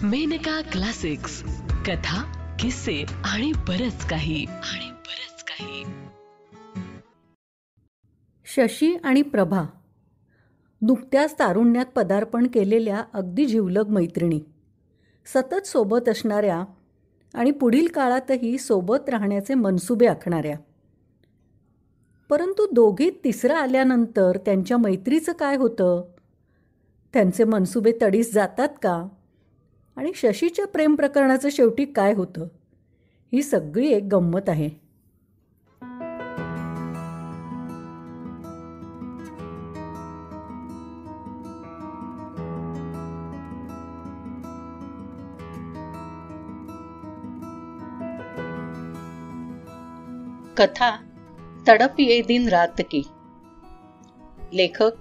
Maneka classics, कथा, किस्से आणि बरच काही. शशी आणि प्रभा नुकत्याच तारुण्यात पदार्पण केलेल्या अगदी जिवलग मैत्रिणी, सतत सोबत असणाऱ्या आणि पुढील काळातही सोबत राहण्याचे मनसुबे आखणाऱ्या. परंतु दोघीत तिसरा आल्यानंतर त्यांच्या मैत्रीचं काय होतं? त्यांचे मनसुबे तडीस जातात का? आणि शशीच्या प्रेम प्रकरणाचं शेवटी काय होतं? ही सगळी एक गंमत आहे. कथा तडप ये दिन रात की. लेखक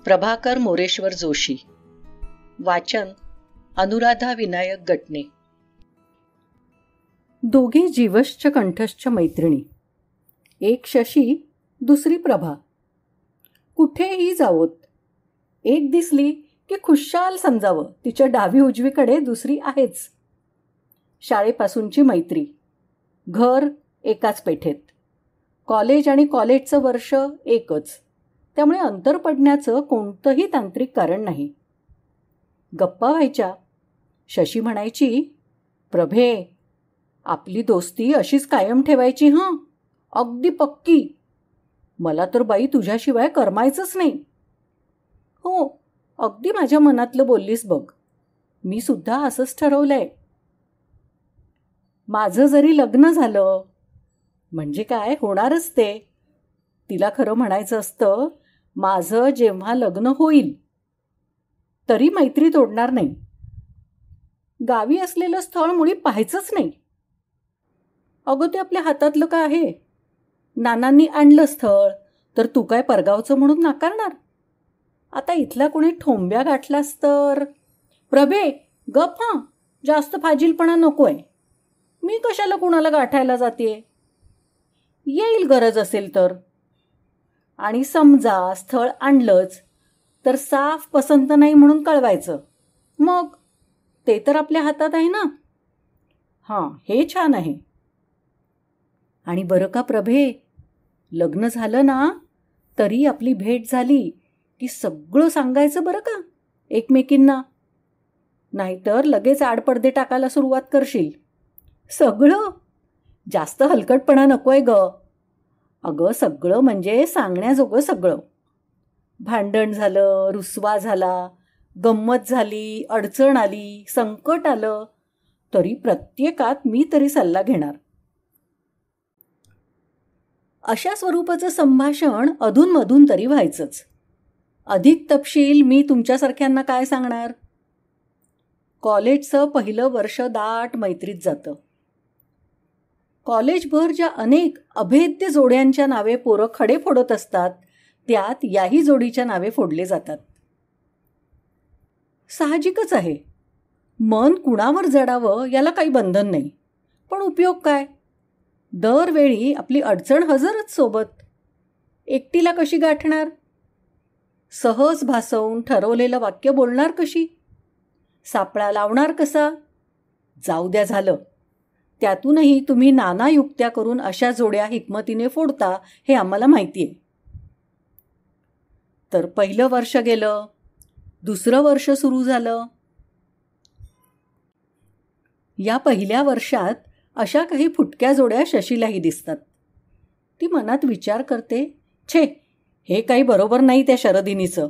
प्रभाकर मोरेश्वर जोशी. वाचन अनुराधा विनायक गटणे. दोघी जीवश्च कंठश्च मैत्रिणी. एक शशी, दुसरी प्रभा. कुठेही जावोत, एक दिसली की खुशाल समजावं तिच्या डावी उजवीकडे दुसरी आहेच. शाळेपासूनची मैत्री, घर एकाच पेठेत, कॉलेज आणि कॉलेजचं वर्ष एकच, त्यामुळे अंतर पडण्याचं कोणतंही तांत्रिक कारण नाही. गप्पा व्हायच्या. शशी म्हणायची, प्रभे, आपली दोस्ती अशीच कायम ठेवायची हं, अगदी पक्की. मला तर बाई तुझ्याशिवाय करमायचंच नाही. हो, अगदी माझ्या मनातलं बोललीस बघ. मी सुद्धा असंच ठरवलंय. माझं जरी लग्न झालं, म्हणजे काय होणारच ते. तिला खरं म्हणायचं असतं, माझं जेव्हा लग्न होईल तरी मैत्री तोडणार नाही. गावी असलेलं स्थळ मुळी पाहायचंच नाही. अगं, ते आपल्या हातातलं का आहे? नानांनी आणलं स्थळ तर तू काय परगावचं म्हणून नाकारणार? आता इथला कोणी ठोंब्या गाठलास तर. प्रभे, गप हां, जास्त फाजीलपणा नकोय. मी कशाला कुणाला गाठायला जाते? येईल गरज असेल तर. आणि समजा स्थळ आणलंच तर साफ पसंत नाही म्हणून कळवायचं. मग ते तर आपल्या हातात आहे ना. हां, हे छान आहे. आणि बरं का प्रभे, लग्न झालं ना तरी आपली भेट झाली की सगळं सांगायचं बरं का एकमेकींना. नाहीतर लगेच आडपडदे टाकायला सुरुवात करशील. सगळं. जास्त हलकटपणा नकोय ग. अगं, सगळं म्हणजे सांगण्याजोगं सगळं. भांडण झालं, रुसवा झाला, गंमत झाली, अडचण आली, संकट आलं, तरी प्रत्येकात मी तरी सल्ला घेणार. अशा स्वरूपाचं संभाषण अधूनमधून तरी व्हायचंच. अधिक तपशील मी तुमच्यासारख्यांना काय सांगणार. कॉलेजचं पहिलं वर्ष दाट मैत्रीत जातं. कॉलेजभर ज्या अनेक अभेद्य जोड्यांच्या नावे पोरं खडे फोडत असतात, त्यात याही जोडीच्या नावे फोडले जातात. साहजिकच आहे. मन कुणावर जडावं याला काही बंधन नाही. पण उपयोग काय? दरवेळी आपली अडचण हजरच सोबत. एकटीला कशी गाठणार? सहज भासवून ठरवलेलं वाक्य बोलणार कशी? सापळा लावणार कसा? जाऊ द्या झालं. त्यातूनही तुम्ही नाना युक्त्या करून अशा जोड्या हिकमतीने फोडता हे आम्हाला माहिती आहे. तर पहिलं वर्ष गेलं, दुसरं वर्ष सुरू झालं. या पहिल्या वर्षात अशा काही फुटक्या जोड्या शशीलाही दिसतात. ती मनात विचार करते, छे, हे काही बरोबर नाही त्या शरदिनीचं.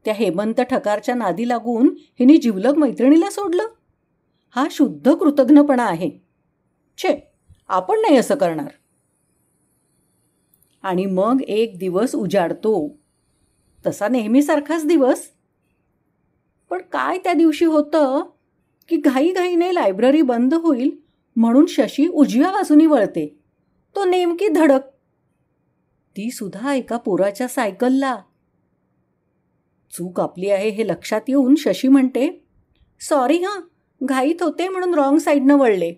त्या हेमंत ठकारच्या नादी लागून हिने जिवलग मैत्रिणीला सोडलं. हा शुद्ध कृतघ्नपणा आहे. छे, आपण नाही असं करणार. आणि मग एक दिवस उजाडतो, तसा नेहमीसारखाच दिवस. पण काय त्या दिवशी होतं की घाईघाईने लायब्ररी बंद होईल म्हणून शशी उजव्या बाजूनी वळते. तो नेमकी धडक. ती सुद्धा एका पोराच्या सायकलला. चूक आपली आहे हे लक्षात येऊन शशी म्हणते, सॉरी हां, घाईत होते म्हणून रॉंग साईडनं वळले.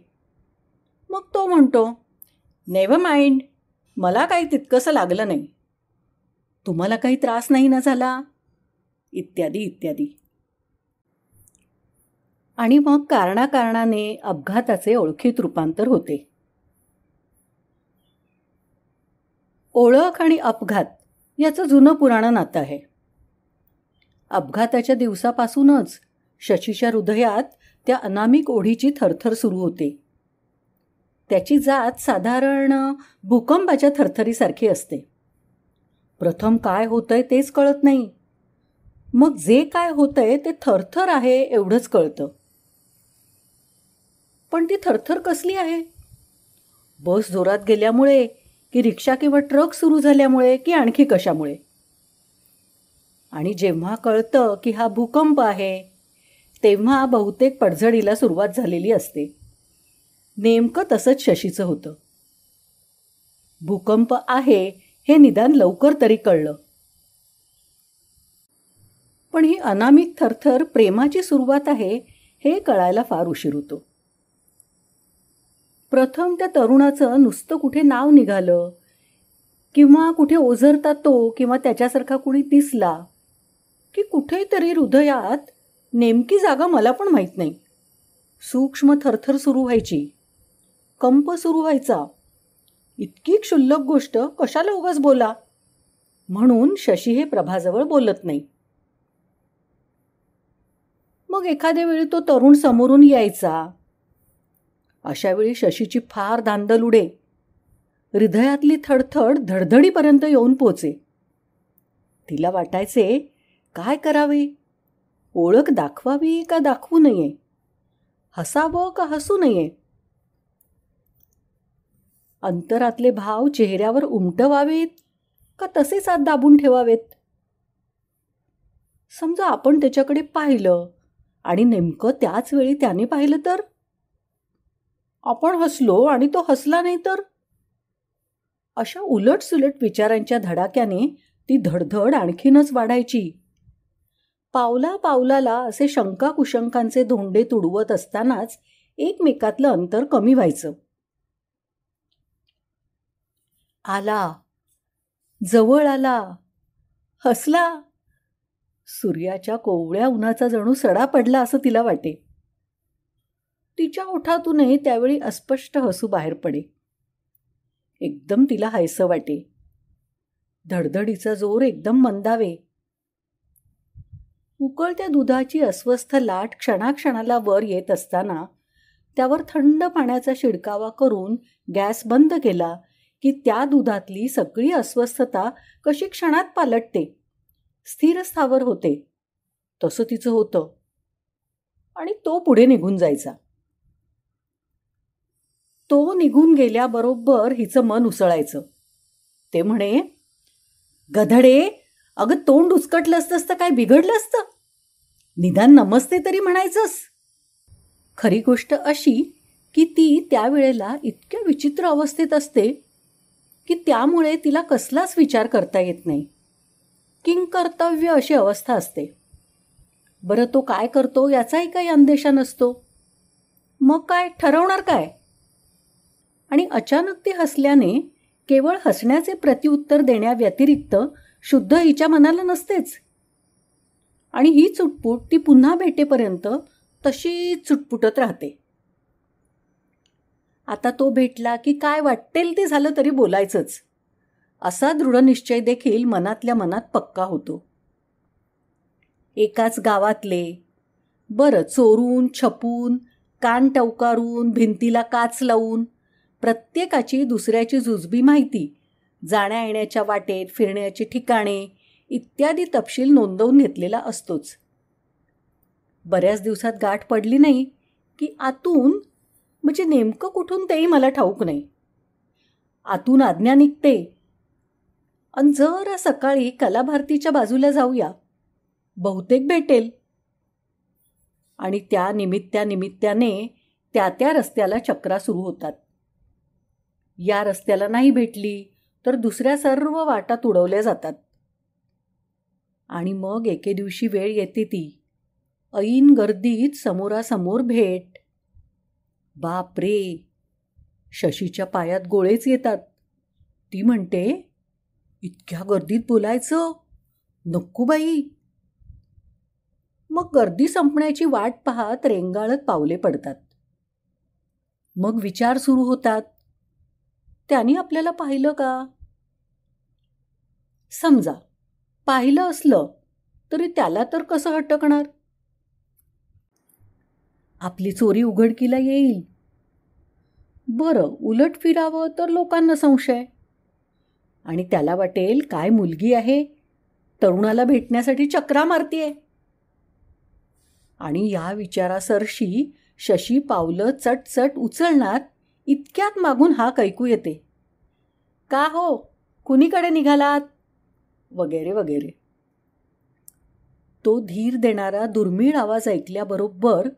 मग तो म्हणतो, नेव्हर माइंड, मला काही तितकंसं लागलं नाही. तुम्हाला काही त्रास नाही ना झाला? इत्यादी इत्यादी. आणि मग कारणाकारणाने अपघाताचे ओळखीत रूपांतर होते. ओळख आणि अपघात याचं जुनं पुराणं नातं आहे. अपघाताच्या दिवसापासूनच शशीच्या हृदयात त्या अनामिक ओढीची थरथर सुरू होते. त्याची जात साधारण भूकंपाच्या थरथरीसारखी असते. प्रथम काय होतंय तेच कळत नाही, मग जे काय होतंय ते थरथर आहे एवढंच कळतं. पण ती थरथर कसली आहे? बस जोरात गेल्यामुळे, की रिक्षा किंवा ट्रक सुरू झाल्यामुळे, की आणखी कशामुळे? आणि जेव्हा कळतं की हा भूकंप आहे, तेव्हा बहुतेक पडझडीला सुरुवात झालेली असते. नेमकं तसंच शशीचं होतं. भूकंप आहे हे निदान लवकर तरी कळलं. पण ही अनामिक थरथर प्रेमाची सुरुवात आहे हे कळायला फार उशीर होतो. प्रथम त्या तरुणाचं नुसतं कुठे नाव निघालं, किंवा कुठे ओझरता तो किंवा त्याच्यासारखा कुणी दिसला, की कुठेतरी हृदयात नेमकी जागा मला पण माहीत नाही, सूक्ष्म थरथर सुरू व्हायची, कंप सुरू व्हायचा. इतकी क्षुल्लक गोष्ट कशाला उगाच बोला, म्हणून शशी हे प्रभाजवळ बोलत नाही. मग एखाद्या वेळी तो तरुण समोरून यायचा. अशावेळी शशीची फार धांदल उडे. हृदयातली थडथड धडधडीपर्यंत येऊन पोचे. तिला वाटायचे काय करावे, ओळख दाखवावी का दाखवू नये, हसावं का हसू नये, अंतरातले भाव चेहऱ्यावर उमटवावेत का तसेच आत दाबून ठेवावेत. समजा आपण त्याच्याकडे पाहिलं आणि नेमकं त्याच वेळी त्याने पाहिलं तर, आपण हसलो आणि तो हसला नाही तर. अशा उलटसुलट विचारांच्या धडाक्याने ती धडधड आणखीनच वाढायची. पावला पावलाला असे शंका कुशंकांचे धोंडे तुडवत असतानाच एकमेकातलं अंतर कमी व्हायचं. आला, जवळ आला, हसला. सूर्याच्या कोवळ्या उन्हाचा जणू सडा पडला असं तिला वाटे. तिच्या ओठातूनही त्यावेळी अस्पष्ट हसू बाहेर पडे. एकदम तिला हायसं वाटे. धडधडीचा जोर एकदम मंदावे. उकळत्या दुधाची अस्वस्थ लाट क्षणाक्षणाला वर येत असताना त्यावर थंड पाण्याचा शिडकावा करून गॅस बंद केला की त्या दुधातली सगळी अस्वस्थता कशी क्षणात पालटते, स्थिर स्थावर होते. तसं तिचं होतं. आणि तो पुढे निघून जायचा. तो निघून गेल्याबरोबर हिचं मन उसळायचं. ते म्हणे, गधडे, अगं तोंड उचकटलं असतंस तर काय बिघडलं असतं, निदान नमस्ते तरी म्हणायचंस. खरी गोष्ट अशी की ती त्यावेळेला इतक्या विचित्र अवस्थेत असते की त्यामुळे तिला कसलाच विचार करता येत नाही. किंकर्तव्य अशी अवस्था असते. बरं, तो काय करतो याचाही काही अंदेशा नसतो. मग काय ठरवणार काय? आणि अचानक ती हसल्याने केवळ हसण्याचे प्रत्युत्तर देण्याव्यतिरिक्त शुद्ध हिच्या मनाला नसतेच. आणि ही चुटपुट ती पुन्हा भेटेपर्यंत तशीच चुटपुटत राहते. आता तो भेटला की काय वाटेल ते झालं तरी बोलायचंच, असा दृढनिश्चय देखील मनातल्या मनात पक्का होतो. एकाच गावातले, बरं चोरून छपून, कान टवकारून, भिंतीला काच लावून, प्रत्येकाची दुसऱ्याची जुजबी माहिती, जाण्या येण्याच्या वाटेत, फिरण्याची ठिकाणे इत्यादी तपशील नोंदवून घेतलेला असतोच. बऱ्याच दिवसात गाठ पडली नाही की आतून, म्हणजे नेमकं कुठून तेही मला ठाऊक नाही, आतून आज्ञा निघते, अन जरा सकाळी कलाभारतीच्या बाजूला जाऊया, बहुतेक भेटेल. आणि त्या निमित्ताने त्या रस्त्याला चक्रा सुरू होतात. या रस्त्याला नाही भेटली तर दुसऱ्या सर्व वाटा तुडवल्या जातात. आणि मग एके दिवशी वेळ येते ती, ऐन गर्दीत समोरासमोर भेट. बापरे, शशीच्या पायात गोळेच येतात. ती म्हणते, इतक्या गर्दीत बोलायचं नको बाई. मग गर्दी संपण्याची वाट पाहत रेंगाळत पावले पडतात. मग विचार सुरू होतात, त्याने आपल्याला पाहिलं का? समजा पाहिलं असलं तरी त्याला तर कसं हटकणार? आपली चोरी उघडकीला येईल. बरं, उलट फिरावं तर लोकांना संशय, आणि त्याला वाटेल काय मुलगी आहे, तरुणाला भेटण्यासाठी चक्रा मारतीये. आणि या विचारासरशी शशी पावलं चटचट उचलणार इतक्यात मागून हाक ऐकू येते, का हो, कुणीकडे निघालात, वगैरे वगैरे. तो धीर देणारा दुर्मिळ आवाज ऐकल्याबरोबर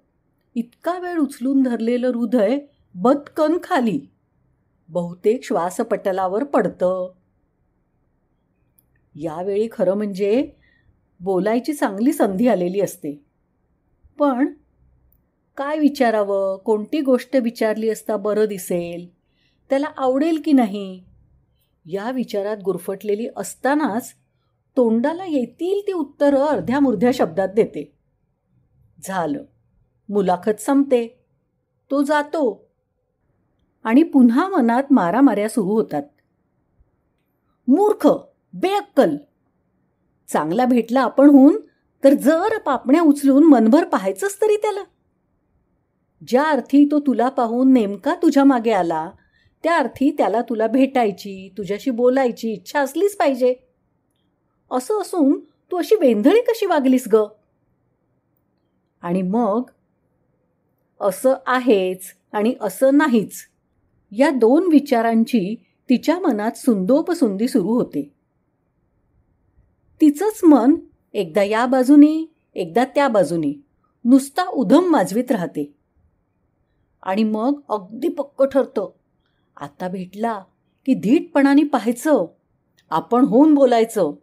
इतका वेळ उचलून धरलेलं हृदय बदकन खाली, बहुतेक श्वासपटलावर पडतं. यावेळी खरं म्हणजे बोलायची चांगली संधी आलेली असते. पण काय विचारावं, कोणती गोष्ट विचारली असता बरं दिसेल, त्याला आवडेल की नाही, या विचारात गुरफटलेली असतानाच तोंडाला येतील ती उत्तरं अर्ध्या मुर्ध्या शब्दात देते. झालं, मुलाखत संपते. तो जातो आणि पुन्हा मनात मारामाऱ्या सुरू होतात. मूर्ख, बेअक्कल, चांगला भेटला आपणहून तर जर पापण्या उचलून मनभर पाहायचंच तरी त्याला. ज्या अर्थी तो तुला पाहून नेमका तुझ्या मागे आला, त्या अर्थी त्याला तुला भेटायची, तुझ्याशी बोलायची इच्छा असलीच पाहिजे. असं असून तू अशी वेंधळी कशी वागलीस ग? आणि मग असं आहेच आणि असं नाहीच, या दोन विचारांची तिच्या मनात सुंदोपसुंदी सुरू होते. तिचंच मन एकदा या बाजूनी एकदा त्या बाजूनी नुसता उधम माजवीत राहते. आणि मग अगदी पक्क ठरतं, आता भेटला की धीटपणाने पाहायचं, आपण होऊन बोलायचं.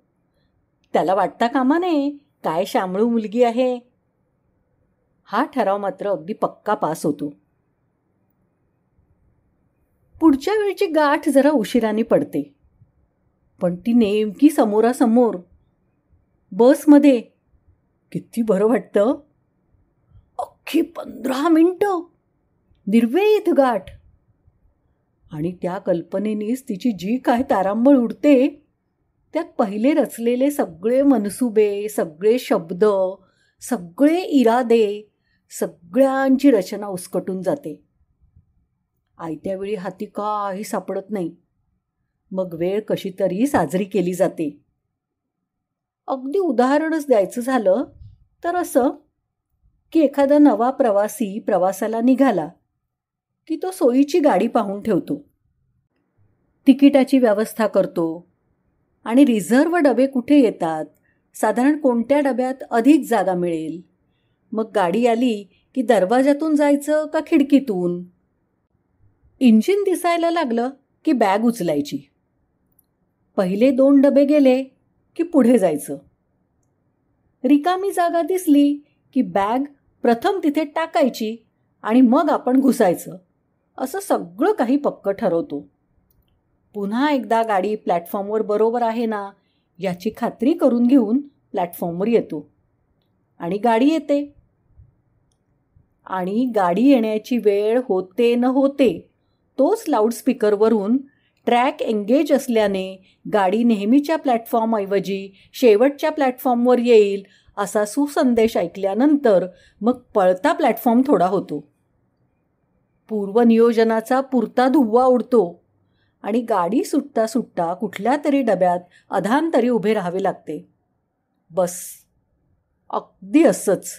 त्याला वाटता कामा नये काय शामळू मुलगी आहे. हा ठराव मात्र अगदी पक्का पास होतो. पुढच्या वेळची गाठ जरा उशिराने पडते, पण ती नेमकी समोरासमोर बसमध्ये. किती बरं वाटतं. अख्खी 15 मिनिटं निर्वेध गाठ. आणि त्या कल्पनेनीच तिची जी काय तारांबळ उडते, त्यात पहिले रचलेले सगळे मनसुबे, सगळे शब्द, सगळे इरादे, सगळ्यांची रचना उसकटून जाते. आयत्या वेळी हाती काही सापडत नाही. मग वेळ कशी तरी साजरी केली जाते. अगदी उदाहरणच द्यायचं झालं तर असं की एखादा नवा प्रवासी प्रवासाला निघाला की तो सोयीची गाडी पाहून ठेवतो, तिकिटाची व्यवस्था करतो आणि रिझर्व्ह डबे कुठे येतात, साधारण कोणत्या डब्यात अधिक जागा मिळेल. मग गाडी आली की दरवाजातून जायचं का खिडकीतून. इंजिन दिसायला लागलं की बॅग उचलायची. पहिले 2 डबे गेले की पुढे जायचं. रिकामी जागा दिसली की बॅग प्रथम तिथे टाकायची आणि मग आपण घुसायचं. असं सगळं काही पक्क ठरवतो. पुन्हा एकदा गाडी प्लॅटफॉर्मवर बरोबर आहे ना याची खात्री करून घेऊन प्लॅटफॉर्मवर येतो आणि गाडी येते. आणि गाडी येण्याची वेळ होते न होते तोच लाऊडस्पीकरवरून ट्रॅक एंगेज असल्याने गाडी नेहमीच्या प्लॅटफॉर्मऐवजी शेवटच्या प्लॅटफॉर्मवर येईल असा सुसंदेश ऐकल्यानंतर मग पळता प्लॅटफॉर्म थोडा होतो. पूर्वनियोजनाचा पुरता धुव्वा उडतो आणि गाडी सुटता सुटता कुठल्या तरी डब्यात अधांतरी उभे राहावे लागते. बस अगदी असंच.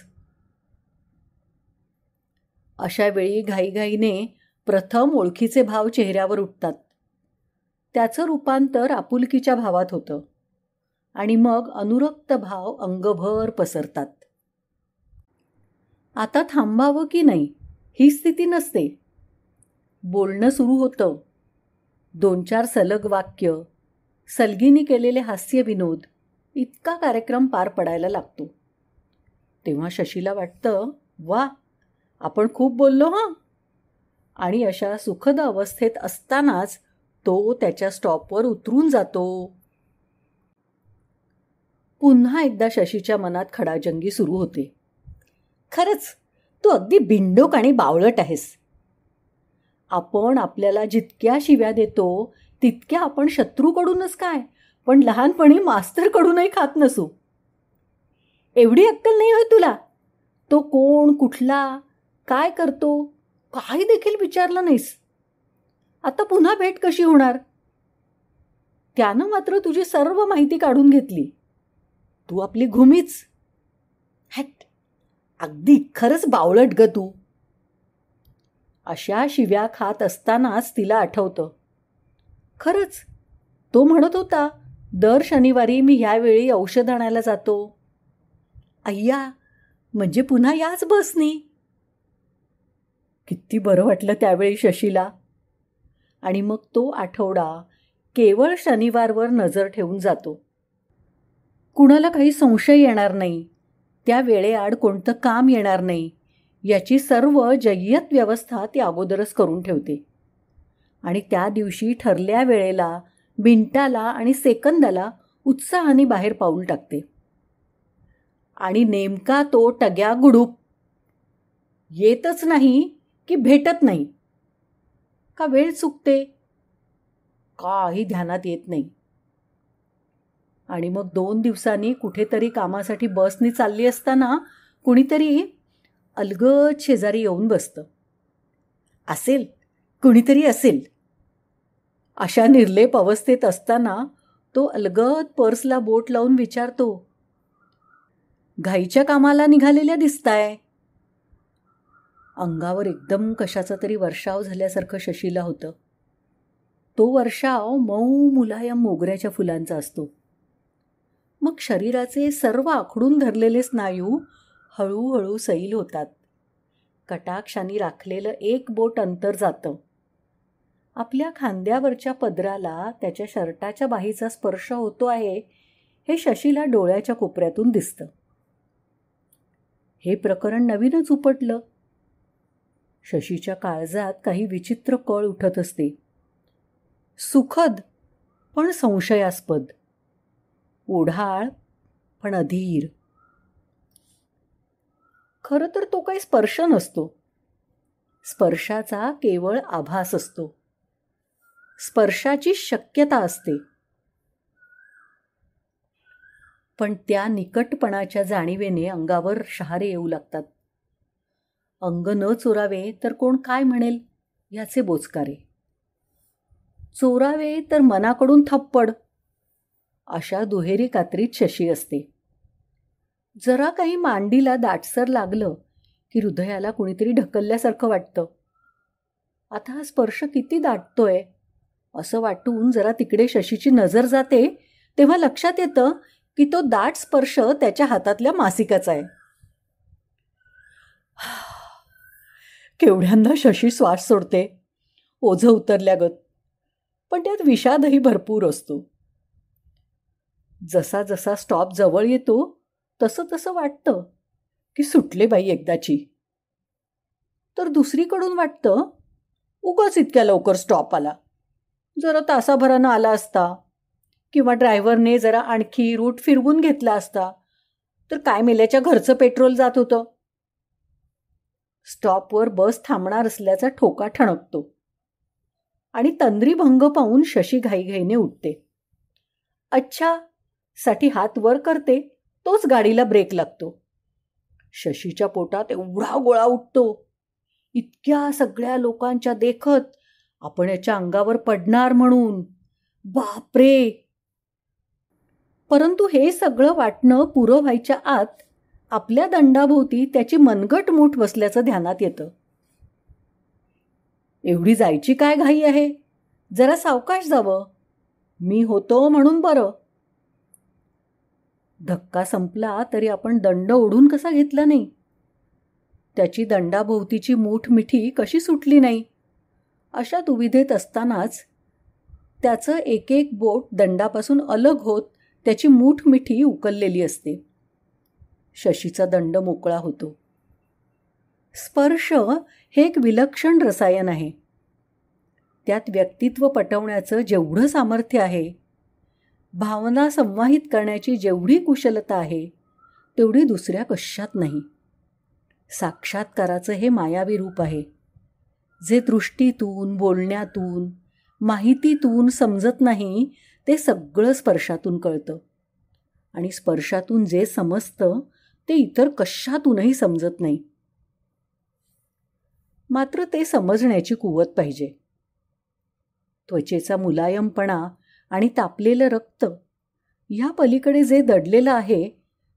अशा वेळी घाईघाईने प्रथम ओळखीचे भाव चेहऱ्यावर उठतात. त्याचं रूपांतर आपुलकीच्या भावात होतं आणि मग अनुरक्त भाव अंगभर पसरतात. आता थांबावं की नाही ही स्थिती नसते. बोलणं सुरू होतं. 2-4 सलग वाक्य, सलगीने केलेले हास्य विनोद, इतका कार्यक्रम पार पडायला लागतो. तेव्हा शशीला वाटतं, वा, आपण खूप बोललो हां. आणि अशा सुखद अवस्थेत असतानाच तो त्याच्या स्टॉपवर उतरून जातो. पुन्हा एकदा शशीच्या मनात खडाजंगी सुरू होते. खरंच तू अगदी बिंडोक आणि बावळट आहेस. आपण आपल्याला जितक्या शिव्या देतो तितक्या आपण शत्रूकडूनच काय, पण लहानपणी मास्तरकडूनही खात नसू. एवढी अक्कल नाही होय तुला? तो कोण, कुठला, काय करतो, काही देखील विचारलं नाहीस. आता पुन्हा भेट कशी होणार? त्यानं मात्र तुझी सर्व माहिती काढून घेतली. तू आपली घुमीच. हॅट, अगदी खरंच बावळट ग तू. अशा शिव्या खात असतानाच तिला आठवतं, खरंच तो म्हणत होता दर शनिवारी मी ह्यावेळी औषध आणायला जातो. अय्या, म्हणजे पुन्हा याच बसनी. किती बरं वाटलं त्यावेळी शशीला. आणि मग तो आठवडा केवळ शनिवारवर नजर ठेवून जातो. कुणाला काही संशय येणार नाही, त्या वेळेआड कोणतं काम येणार नाही, याची सर्व जय्यत व्यवस्था ती अगोदरच करून ठेवते. आणि त्या दिवशी ठरल्या वेळेला मिनिटाला आणि सेकंदाला उत्साहाने बाहेर पाऊल टाकते. आणि नेमका तो टग्या गुडूप येतच नाही की भेटत नाही, का वेळ चुकते, काही ध्यानात येत नाही. आणि मग 2 दिवसांनी कुठेतरी कामासाठी बसनी चालली असताना कुणीतरी अलगद शेजारी येऊन बसतं. असेल, कुणीतरी असेल. अशा निर्लेप अवस्थेत असताना तो अलगद पर्सला बोट लावून विचारतो, घाईच्या कामाला निघालेल्या दिसताय. अंगावर एकदम कशाचा तरी वर्षाव झाल्यासारखं शशीला होतं. तो वर्षाव मऊ मुलायम मोगऱ्याच्या फुलांचा असतो. मग शरीराचे सर्व आखडून धरलेले स्नायू हळूहळू सैल होतात. कटाक्षाने राखलेलं एक बोट अंतर जातं. आपल्या खांद्यावरच्या पदराला त्याच्या शर्टाच्या बाहीचा स्पर्श होतो आहे हे शशीला डोळ्याच्या कोपऱ्यातून दिसतं. हे प्रकरण नवीनच उपटलं. शशीच्या काळजात काही विचित्र कळ उठत असते. सुखद पण संशयास्पद, ओढाळ पण अधीर. खरं तर तो काही स्पर्श नसतो. स्पर्शाचा केवळ आभास असतो. स्पर्शाची शक्यता असते. पण त्या निकटपणाच्या जाणीवेने अंगावर शहारे येऊ लागतात. अंग न चोरावे तर कोण काय म्हणेल याचे बोचकारे. चोरावे तर मनाकडून थप्पड. अशा दुहेरी कात्रीत शशी असते. जरा काही मांडीला दाटसर लागलं की हृदयाला कुणीतरी ढकलल्यासारखं वाटतं. आता हा स्पर्श किती दाटतोय असं वाटून जरा तिकडे शशीची नजर जाते तेव्हा लक्षात येतं की तो दाट स्पर्श त्याच्या हातातल्या मासिकाचा आहे. केवढ्यांदा शशी श्वास सोडते, ओझं उतरल्यागत, पण त्यात विषादही भरपूर असतो. जसा जसा स्टॉप जवळ येतो तसं तसं वाटतं की सुटले बाई एकदाची. तर दुसरीकडून वाटतं उगाच इतक्या लवकर स्टॉप आला, जरा तासाभरानं आला असता किंवा ड्रायव्हरने जरा आणखी रूट फिरवून घेतला असता तर काय मेल्याच्या घरचं पेट्रोल जात होतं. स्टॉपवर बस थांबणार असल्याचा ठोका ठणकतो आणि तंद्रीभंग पाहून शशी घाईघाईने उठते. अच्छा साठी हात वर करते तोच गाडीला ब्रेक लागतो. शशीच्या पोटात एवढा गोळा उठतो. इतक्या सगळ्या लोकांच्या देखत आपण याच्या अंगावर पडणार म्हणून. बापरे. परंतु हे सगळं वाटणं पुरं व्हायच्या आत आपल्या दंडाभोवती त्याची मनगट मूठ बसल्याचं ध्यानात येतं. एवढी जायची काय घाई आहे, जरा सावकाश जावं, मी होतो म्हणून बरं. धक्का संपला तरी आपण दंड ओढून कसा घेतला नाही, त्याची दंडाभोवतीची मूठ मिठी कशी सुटली नाही, अशा दुविधेत असतानाच त्याचं एक एक बोट दंडापासून अलग होत त्याची मूठ मिठी उकललेली असते. शशीचा दंड मोकळा होतो. स्पर्श हे एक विलक्षण रसायन आहे. त्यात व्यक्तित्व पटवण्याचं जेवढं सामर्थ्य आहे, भावना संवाहित करण्याची जेवढी कुशलता आहे, तेवढी दुसऱ्या कशात नाही. साक्षात्काराचं हे मायावी रूप आहे, जे दृष्टीतून, बोलण्यातून, माहितीतून समजत नाही ते सगळं स्पर्शातून कळतं. आणि स्पर्शातून जे समजतं ते इतर कशातूनही समजत नाही. मात्र ते समजण्याची कुवत पाहिजे. त्वचेचा मुलायमपणा आणि तापलेलं रक्त ह्या पलीकडे जे दडलेलं आहे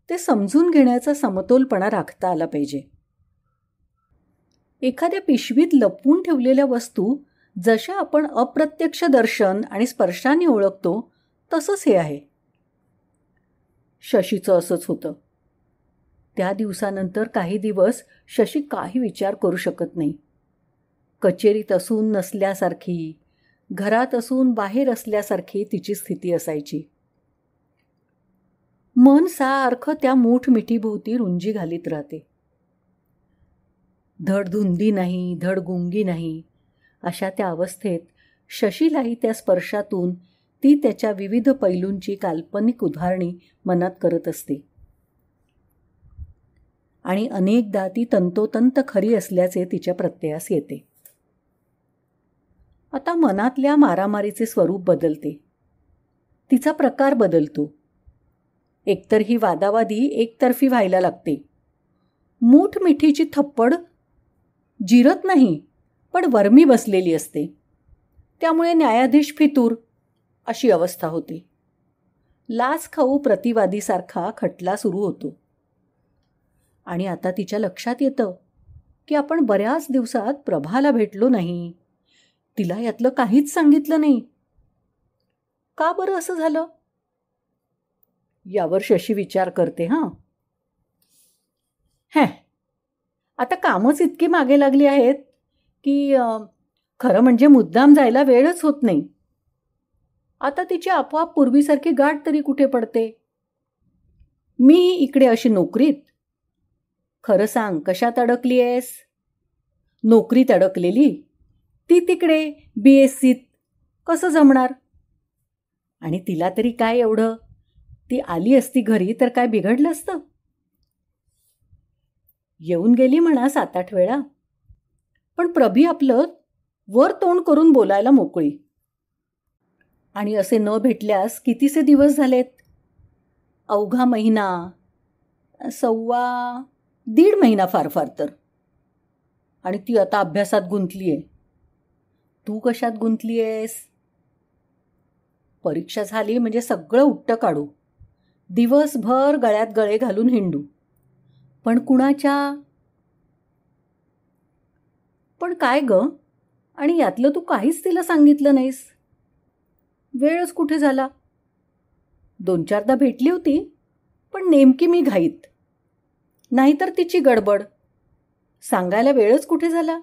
ते समजून घेण्याचा समतोलपणा राखता आला पाहिजे. एखाद्या पिशवीत लपवून ठेवलेल्या वस्तू जशा आपण अप्रत्यक्ष दर्शन आणि स्पर्शाने ओळखतो तसंच हे आहे. शशीचं असंच होतं. त्या दिवसानंतर काही दिवस शशी काही विचार करू शकत नाही. कचेरीत असून नसल्यासारखी, घरात असून बाहेर असल्यासारखी तिची स्थिती असायची. मन सारखं त्या मूठ मिठीभोवती रुंजी घालीत राहते. धड धुंदी नाही, धड गुंगी नाही, अशा त्या अवस्थेत शशीलाही त्या स्पर्शातून ती त्याच्या विविध पैलूंची काल्पनिक उदाहरणी मनात करत असते. आणि अनेकदा ती तंतोतंत खरी असल्याचे तिच्या प्रत्ययास येते. आता मनातल्या मारामारीचे स्वरूप बदलते. तिचा प्रकार बदलतो. एकतर ही वादावादी एकतर्फी व्हायला लागते. मूठ मिठीची थप्पड जिरत नाही, पण वर्मी बसलेली असते. त्यामुळे न्यायाधीश फितूर अशी अवस्था होते. लाच खाऊ प्रतिवादीसारखा खटला सुरू होतो. आणि आता तिच्या लक्षात येतं की आपण बऱ्याच दिवसात प्रभाला भेटलो नाही. तिला यातलं काहीच सांगितलं नाही. का बरं असं झालं? यावर शशी विचार करते. आता कामच इतकी मागे लागली आहेत की खरं म्हणजे मुद्दाम जायला वेळच होत नाही. आता तिची आपोआप पूर्वीसारखी गाठ तरी कुठे पडते. मी इकडे अशी नोकरीत. खरं सांग, कशात अडकली आहेस? नोकरीत अडकलेली. ती तिकडे BSCत. कसं जमणार? आणि तिला तरी काय एवढं? ती आली असती घरी तर काय बिघडलं असतं? येऊन गेली म्हणा 7-8 वेळा. पण प्रभी आपलं वर तोंड करून बोलायला मोकळी. आणि असे न भेटल्यास कितीसे दिवस झालेत? अवघा महिना, 1.25 महिना फार फार तर. आणि ती आता अभ्यासात गुंतली आहे. तू कशात गुंतली आहेस? परीक्षा झाली म्हणजे सगळं उट्टं काढू. दिवसभर गळ्यात गळे घालून हिंडू. पण कुणाच्या? पण काय ग? आणि यातलं तू काहीच तिला सांगितलं नाहीस. वेळच कुठे झाला? 2-4दा भेटली होती, पण नेमकी मी घाईत. नाहीतर तिची गडबड. सांगायला वेळच कुठे झाला?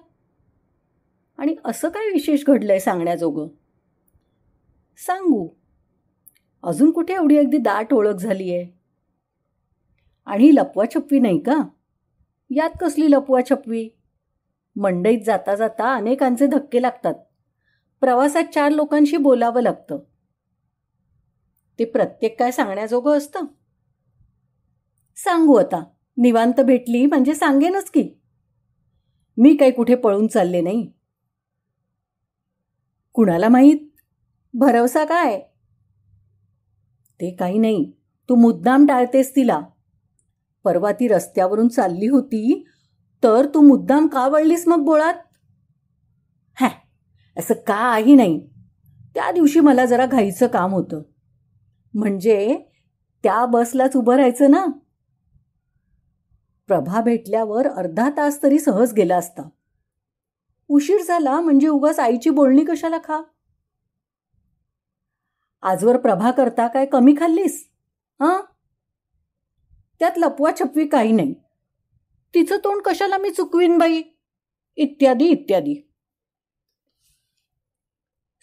आणि असं काय विशेष घडलंय सांगण्याजोगं? सांगू. अजून कुठे एवढी अगदी दाट ओळख झाली आहे? आणि लपवाछपवी नाही का? यात कसली लपवाछपवी? मंडईत जाता जाता अनेकांचे धक्के लागतात. प्रवासात 4 लोकांशी बोलावं लागतं. ते प्रत्येक काय सांगण्याजोगं असतं? सांगू आता. निवांत भेटली म्हणजे सांगेनच की. मी काही कुठे पळून चालले नाही. कुणाला माहीत? भरवसा काय? ते काही नाही. तू मुद्दाम टाळतेस तिला. परवा ती रस्त्यावरून चालली होती तर तू मुद्दाम का वळलीस मग बोळात? असं काही नाही. त्या दिवशी मला जरा घाईचं काम होतं. म्हणजे त्या बसलाच उभं राहायचं ना. प्रभा भेटल्यावर अर्धा तास तरी सहज गेला असता. उशीर झाला म्हणजे उगाच आईची बोलणी कशाला खा? आजवर प्रभा करता काय कमी खाल्लीस? त्यात लपवाछपवी काही नाही. तिचं तोंड कशाला मी चुकवीन बाई? इत्यादी इत्यादी.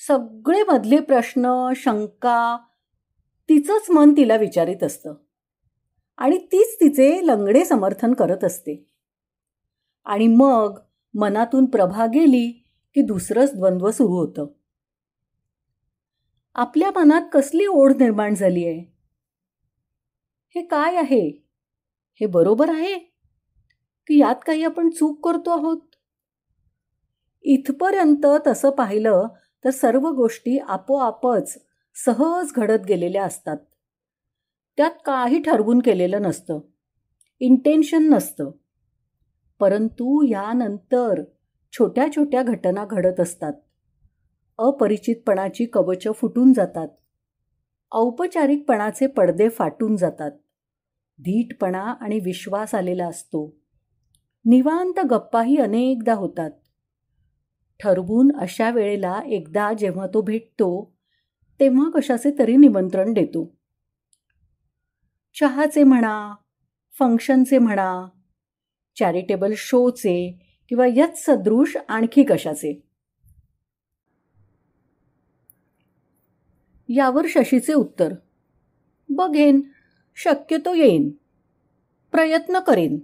सगळे मधले प्रश्न, शंका तिचंच मन तिला विचारित असतं. आणि तीच तिचे लंगडे समर्थन करत असते. आणि मग मनातून प्रभा गेली की दुसरंच द्वंद्व सुरू होतं. आपल्या मनात कसली ओढ निर्माण झाली आहे? हे काय आहे? हे बरोबर आहे? की यात काही आपण चूक करतो आहोत? इथपर्यंत तसं पाहिलं तर सर्व गोष्टी आपोआपच सहज घडत गेलेल्या असतात. त्यात काही ठरवून केलेलं नसतं, इंटेन्शन नसतं. परंतु यानंतर छोट्या छोट्या घटना घडत असतात. अपरिचितपणाची कवचं फुटून जातात. औपचारिकपणाचे पडदे फाटून जातात. धीटपणा आणि विश्वास आलेला असतो. निवांत गप्पाही अनेकदा होतात. ठरवून अशा वेळेला एकदा जेव्हा तो भेटतो तेव्हा कशाचे तरी निमंत्रण देतो. चहाचे म्हणा, फंक्शनचे म्हणा, चॅरिटेबल शोचे किंवा यत् सदृश आणखी कशाचे. यावर शशीचे उत्तर, बघेन, शक्यतो येईन, प्रयत्न करेन,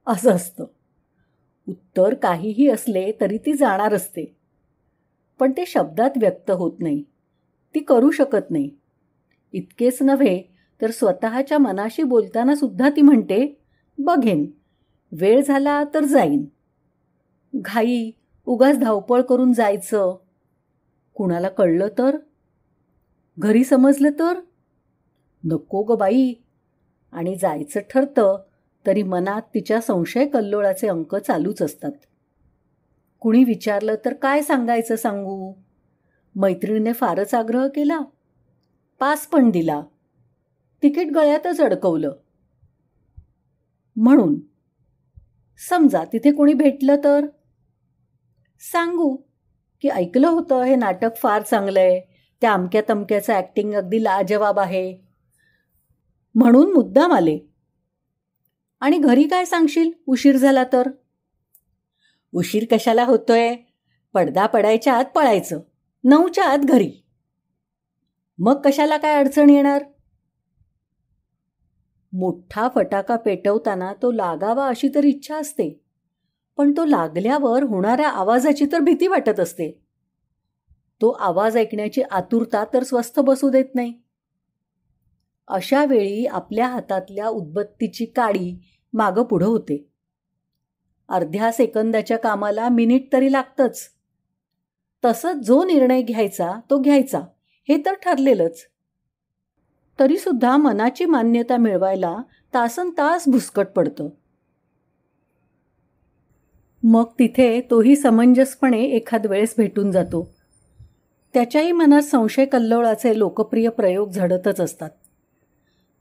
असं असतं. उत्तर काहीही असले तरी ती जाणार असते, पण ते शब्दात व्यक्त होत नाही. ती करू शकत नाही. इतकेच नव्हे तर स्वतःच्या मनाशी बोलताना सुद्धा ती म्हणते, बघेन, वेळ झाला तर जाईन. घाई, उगाच धावपळ करून जायचं. कुणाला कळलं तर? घरी समजलं तर? नको ग बाई. आणि जायचं ठरतं तरी मनात तिच्या संशय कल्लोळाचे अंक चालूच असतात. कुणी विचारलं तर काय सांगायचं सांगू? मैत्रिणीने फारच आग्रह केला, पास पण दिला, तिकीट गळ्यातच अडकवलं. म्हणून समजा तिथे कोणी भेटलं तर सांगू की ऐकलं होतं हे नाटक फार चांगलं आहे, त्या अमक्या तमक्याचं ॲक्टिंग अगदी लाजवाब आहे, म्हणून मुद्दाम आले. आणि घरी काय सांगशील उशीर झाला तर? उशीर कशाला होतोय? पडदा पडायच्या आत पळायचं, 9च्या आत घरी. मग कशाला काय अडचण येणार? मोठा फटाका पेटवताना तो लागावा अशी तर इच्छा असते, पण तो लागल्यावर होणाऱ्या आवाजाची तर भीती वाटत असते. तो आवाज ऐकण्याची आतुरता तर स्वस्थ बसू देत नाही. अशा वेळी आपल्या हातातल्या उदबत्तीची काडी मागं पुढं होते. अर्ध्या सेकंदाच्या कामाला मिनिट तरी लागतंच. तसंच जो निर्णय घ्यायचा तो घ्यायचा हे तर ठरलेलंच. तरीसुद्धा मनाची मान्यता मिळवायला तासनतास भुसकट पडतं. मग तिथे तोही समंजसपणे एखाद वेळेस भेटून जातो. त्याच्याही मनात संशय कल्लोळाचे लोकप्रिय प्रयोग झडतच असतात.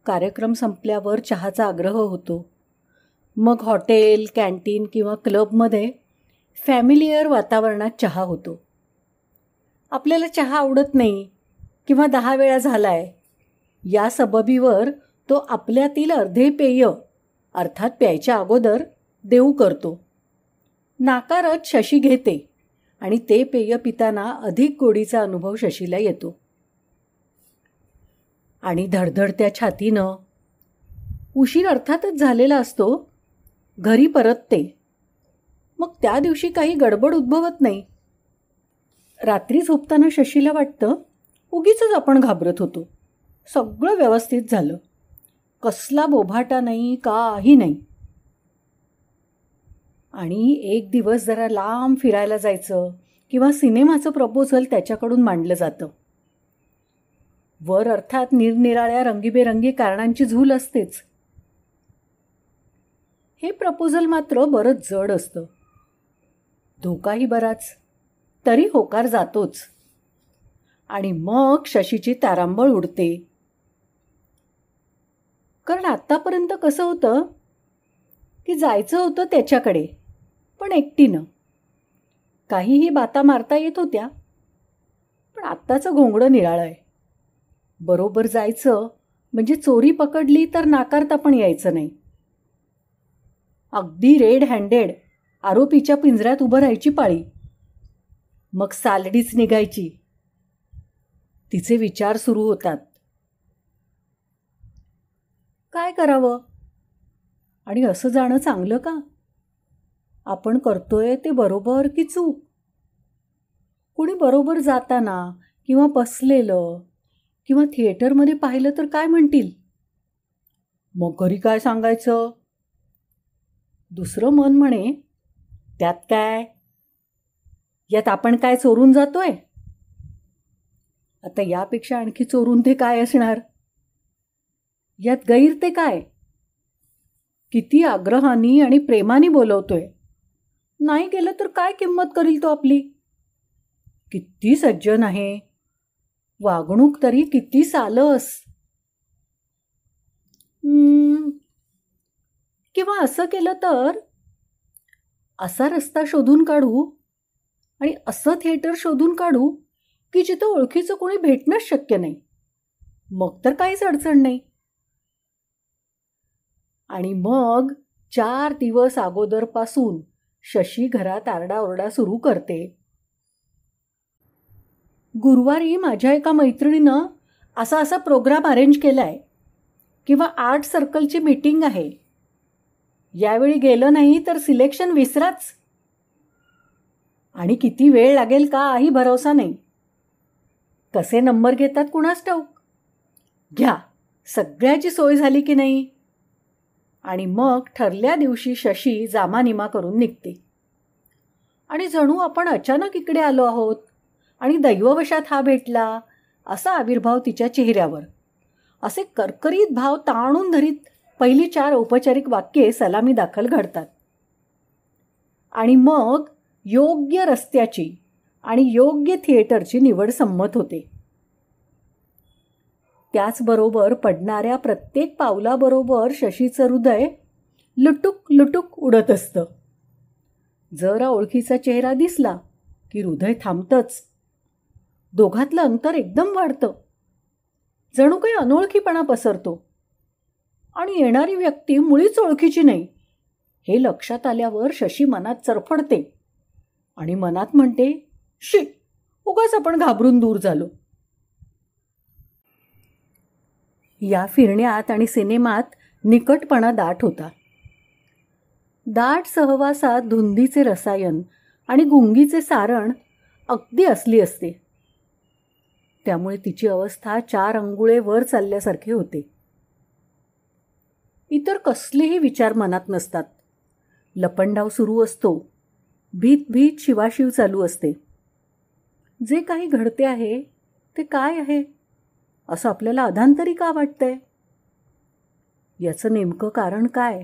कार्यक्रम संपल्यावर चहाचा आग्रह होतो. मग हॉटेल, कॅन्टीन किंवा क्लबमध्ये फॅमिलियर वातावरणात चहा होतो. आपल्याला चहा आवडत नाही किंवा 10 वेळा झालाय या सबबीवर तो आपल्यातील अर्धे पेय अर्थात प्यायच्या अगोदर देऊ करतो. नाकारत शशी घेते आणि ते पेय पिताना अधिक गोडीचा अनुभव शशीला येतो. आणि धडधडत्या छातीनं उशीर अर्थातच झालेला असतो. घरी परतते. मग त्या दिवशी काही गडबड उद्भवत नाही. रात्री झोपताना शशीला वाटतं उगीचच आपण घाबरत होतो. सगळं व्यवस्थित झालं. कसला बोभाटा नाही, काही नाही. आणि एक दिवस जरा लांब फिरायला जायचं किंवा सिनेमाचं प्रपोजल त्याच्याकडून मांडलं जातं. वर अर्थात निरनिराळ्या रंगीबेरंगी कारणांची झूल असतेच. हे प्रपोजल मात्र बरंच जड असतं. धोकाही बराच, तरी होकार जातोच. आणि मग शशीची तारांबळ उडते. कारण आत्तापर्यंत कसं होतं की जायचं होतं त्याच्याकडे, पण एकटीनं. काहीही बाता मारता येत होत्या, पण आत्ताचं घोंगडं निराळं आहे. बरोबर जायचं म्हणजे चोरी पकडली तर नाकारता पण यायचं नाही. अगदी रेड हँडेड आरोपीच्या पिंजऱ्यात उभं राहायची पाळी. मग सालडीच निघायची. तिचे विचार सुरू होतात. काय करावं? आणि असं जाणं चांगलं का? आपण करतोय ते बरोबर की चूक? कुणी बरोबर जाताना किंवा बसलेलं किंवा थिएटरमध्ये पाहिलं तर काय म्हणतील? मग घरी काय सांगायचं? दुसरं मन म्हणे, त्यात काय, यात आपण काय चोरून जातोय? आता यापेक्षा आणखी चोरून ते काय असणार? यात गैर ते काय? किती आग्रहाने आणि प्रेमाने बोलवतोय, नाही गेलं तर काय किंमत करील तो आपली? किती सज्जन आहे, वागणूक तरी किती सालस. किंवा असं केलं तर, असा रस्ता शोधून काढू आणि असं थिएटर शोधून काढू की जिथं ओळखीचं कोणी भेटणंच शक्य नाही. मग तर काहीच अडचण नाही. आणि मग 4 दिवस अगोदरपासून शशी घरात आरडाओरडा सुरू करते. गुरुवारी माझ्या एका मैत्रिणीनं असा असा प्रोग्राम अरेंज केलाय किंवा आर्ट सर्कलची मीटिंग आहे, यावेळी गेलं नाही तर सिलेक्शन विसराच. आणि किती वेळ लागेल काही भरोसा नाही. कसे नंबर घेतात कुणास ठाऊक. घ्या, सगळ्याची सोय झाली की नाही. आणि मग ठरल्या दिवशी शशी जामानिमा करून निघते. आणि जणू आपण अचानक इकडे आलो आहोत आणि दैववशात हा भेटला असा आविर्भाव तिच्या चेहऱ्यावर. असे करकरीत भाव ताणून धरीत पहिली 4 औपचारिक वाक्ये सलामी दाखल घडतात. आणि मग योग्य रस्त्याची आणि योग्य थिएटरची निवड संमत होते. त्याचबरोबर पडणाऱ्या प्रत्येक पावलाबरोबर शशीचं हृदय लुटुक लुटुक उडत असतं. जरा ओळखीचा चेहरा दिसला की हृदय थांबतंच. दोघातलं अंतर एकदम वाढतं. जणू काही अनोळखीपणा पसरतो. आणि येणारी व्यक्ती मुळीच ओळखीची नाही हे लक्षात आल्यावर शशी मनात चरफडते आणि मनात म्हणते, शी, उगाच आपण घाबरून दूर झालो. या फिरण्यात आणि सिनेमात निकटपणा दाट होता. दाट सहवासात धुंदीचे रसायन आणि गुंगीचे सारण अगदी असली असते. त्यामुळे तिची अवस्था 4 अंगुळे वर चालल्यासारखे होते. इतर कसलेही विचार मनात नसतात. लपंडाव सुरू असतो. भीत भीत शिवाशिव चालू असते. जे काही घडते आहे ते काय आहे असं आपल्याला अधांतरी का वाटतंय? याचं नेमकं कारण काय?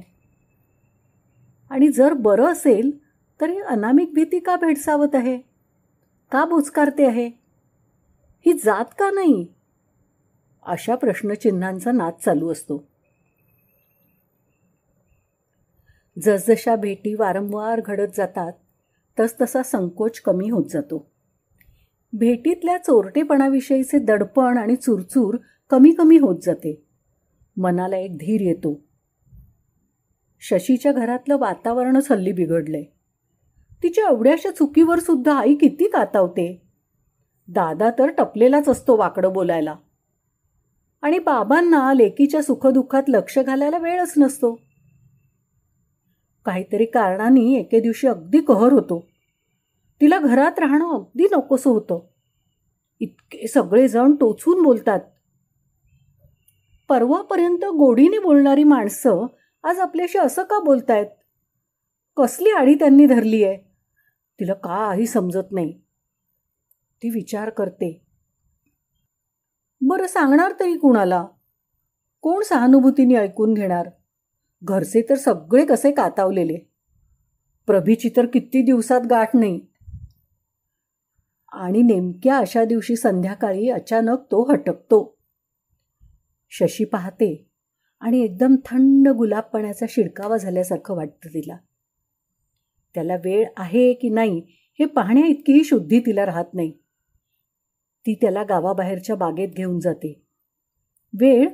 आणि जर बरं असेल तर ही अनामिक भीती का भेडसावत आहे? का बोचकारते आहे? ही जात का नाही? अशा प्रश्नचिन्हांचा नाद चालू असतो. जसजशा भेटी वारंवार घडत जातात तसतसा संकोच कमी होत जातो. भेटीतल्या चोरटेपणाविषयीचे दडपण आणि चुरचूर कमी कमी होत जाते. मनाला एक धीर येतो. शशीच्या घरातलं वातावरणच हल्ली बिघडलंय. तिच्या एवढ्याशा चुकीवर सुद्धा आई किती कातावते. दादा तर टपलेलाच असतो वाकडं बोलायला. आणि बाबांना लेकीच्या सुखदुःखात लक्ष घालायला वेळच नसतो. काहीतरी कारणाने एके दिवशी अगदी कहर होतो. तिला घरात राहणं अगदी नकोसं होतं. इतके सगळेजण टोचून बोलतात. परवापर्यंत गोडीने बोलणारी माणसं आज आपल्याशी असं का बोलतायत? कसली आडी त्यांनी धरली आहे? तिला काही समजत नाही. ती विचार करते. बरं, सांगणार तरी कुणाला? कोण सहानुभूतीने ऐकून घेणार? घरचे तर सगळे कसे कातावलेले. प्रभीची तर किती दिवसात गाठ नाही. आणि नेमक्या अशा दिवशी संध्याकाळी अचानक तो हटकतो. शशी पाहते आणि एकदम थंड गुलाबपणाचा शिडकावा झाल्यासारखं वाटतं तिला. त्याला वेळ आहे की नाही हे पाहण्या इतकीही शुद्धी तिला राहत नाही. ती त्याला गावाबाहेरच्या बागेत घेऊन जाते. वेळ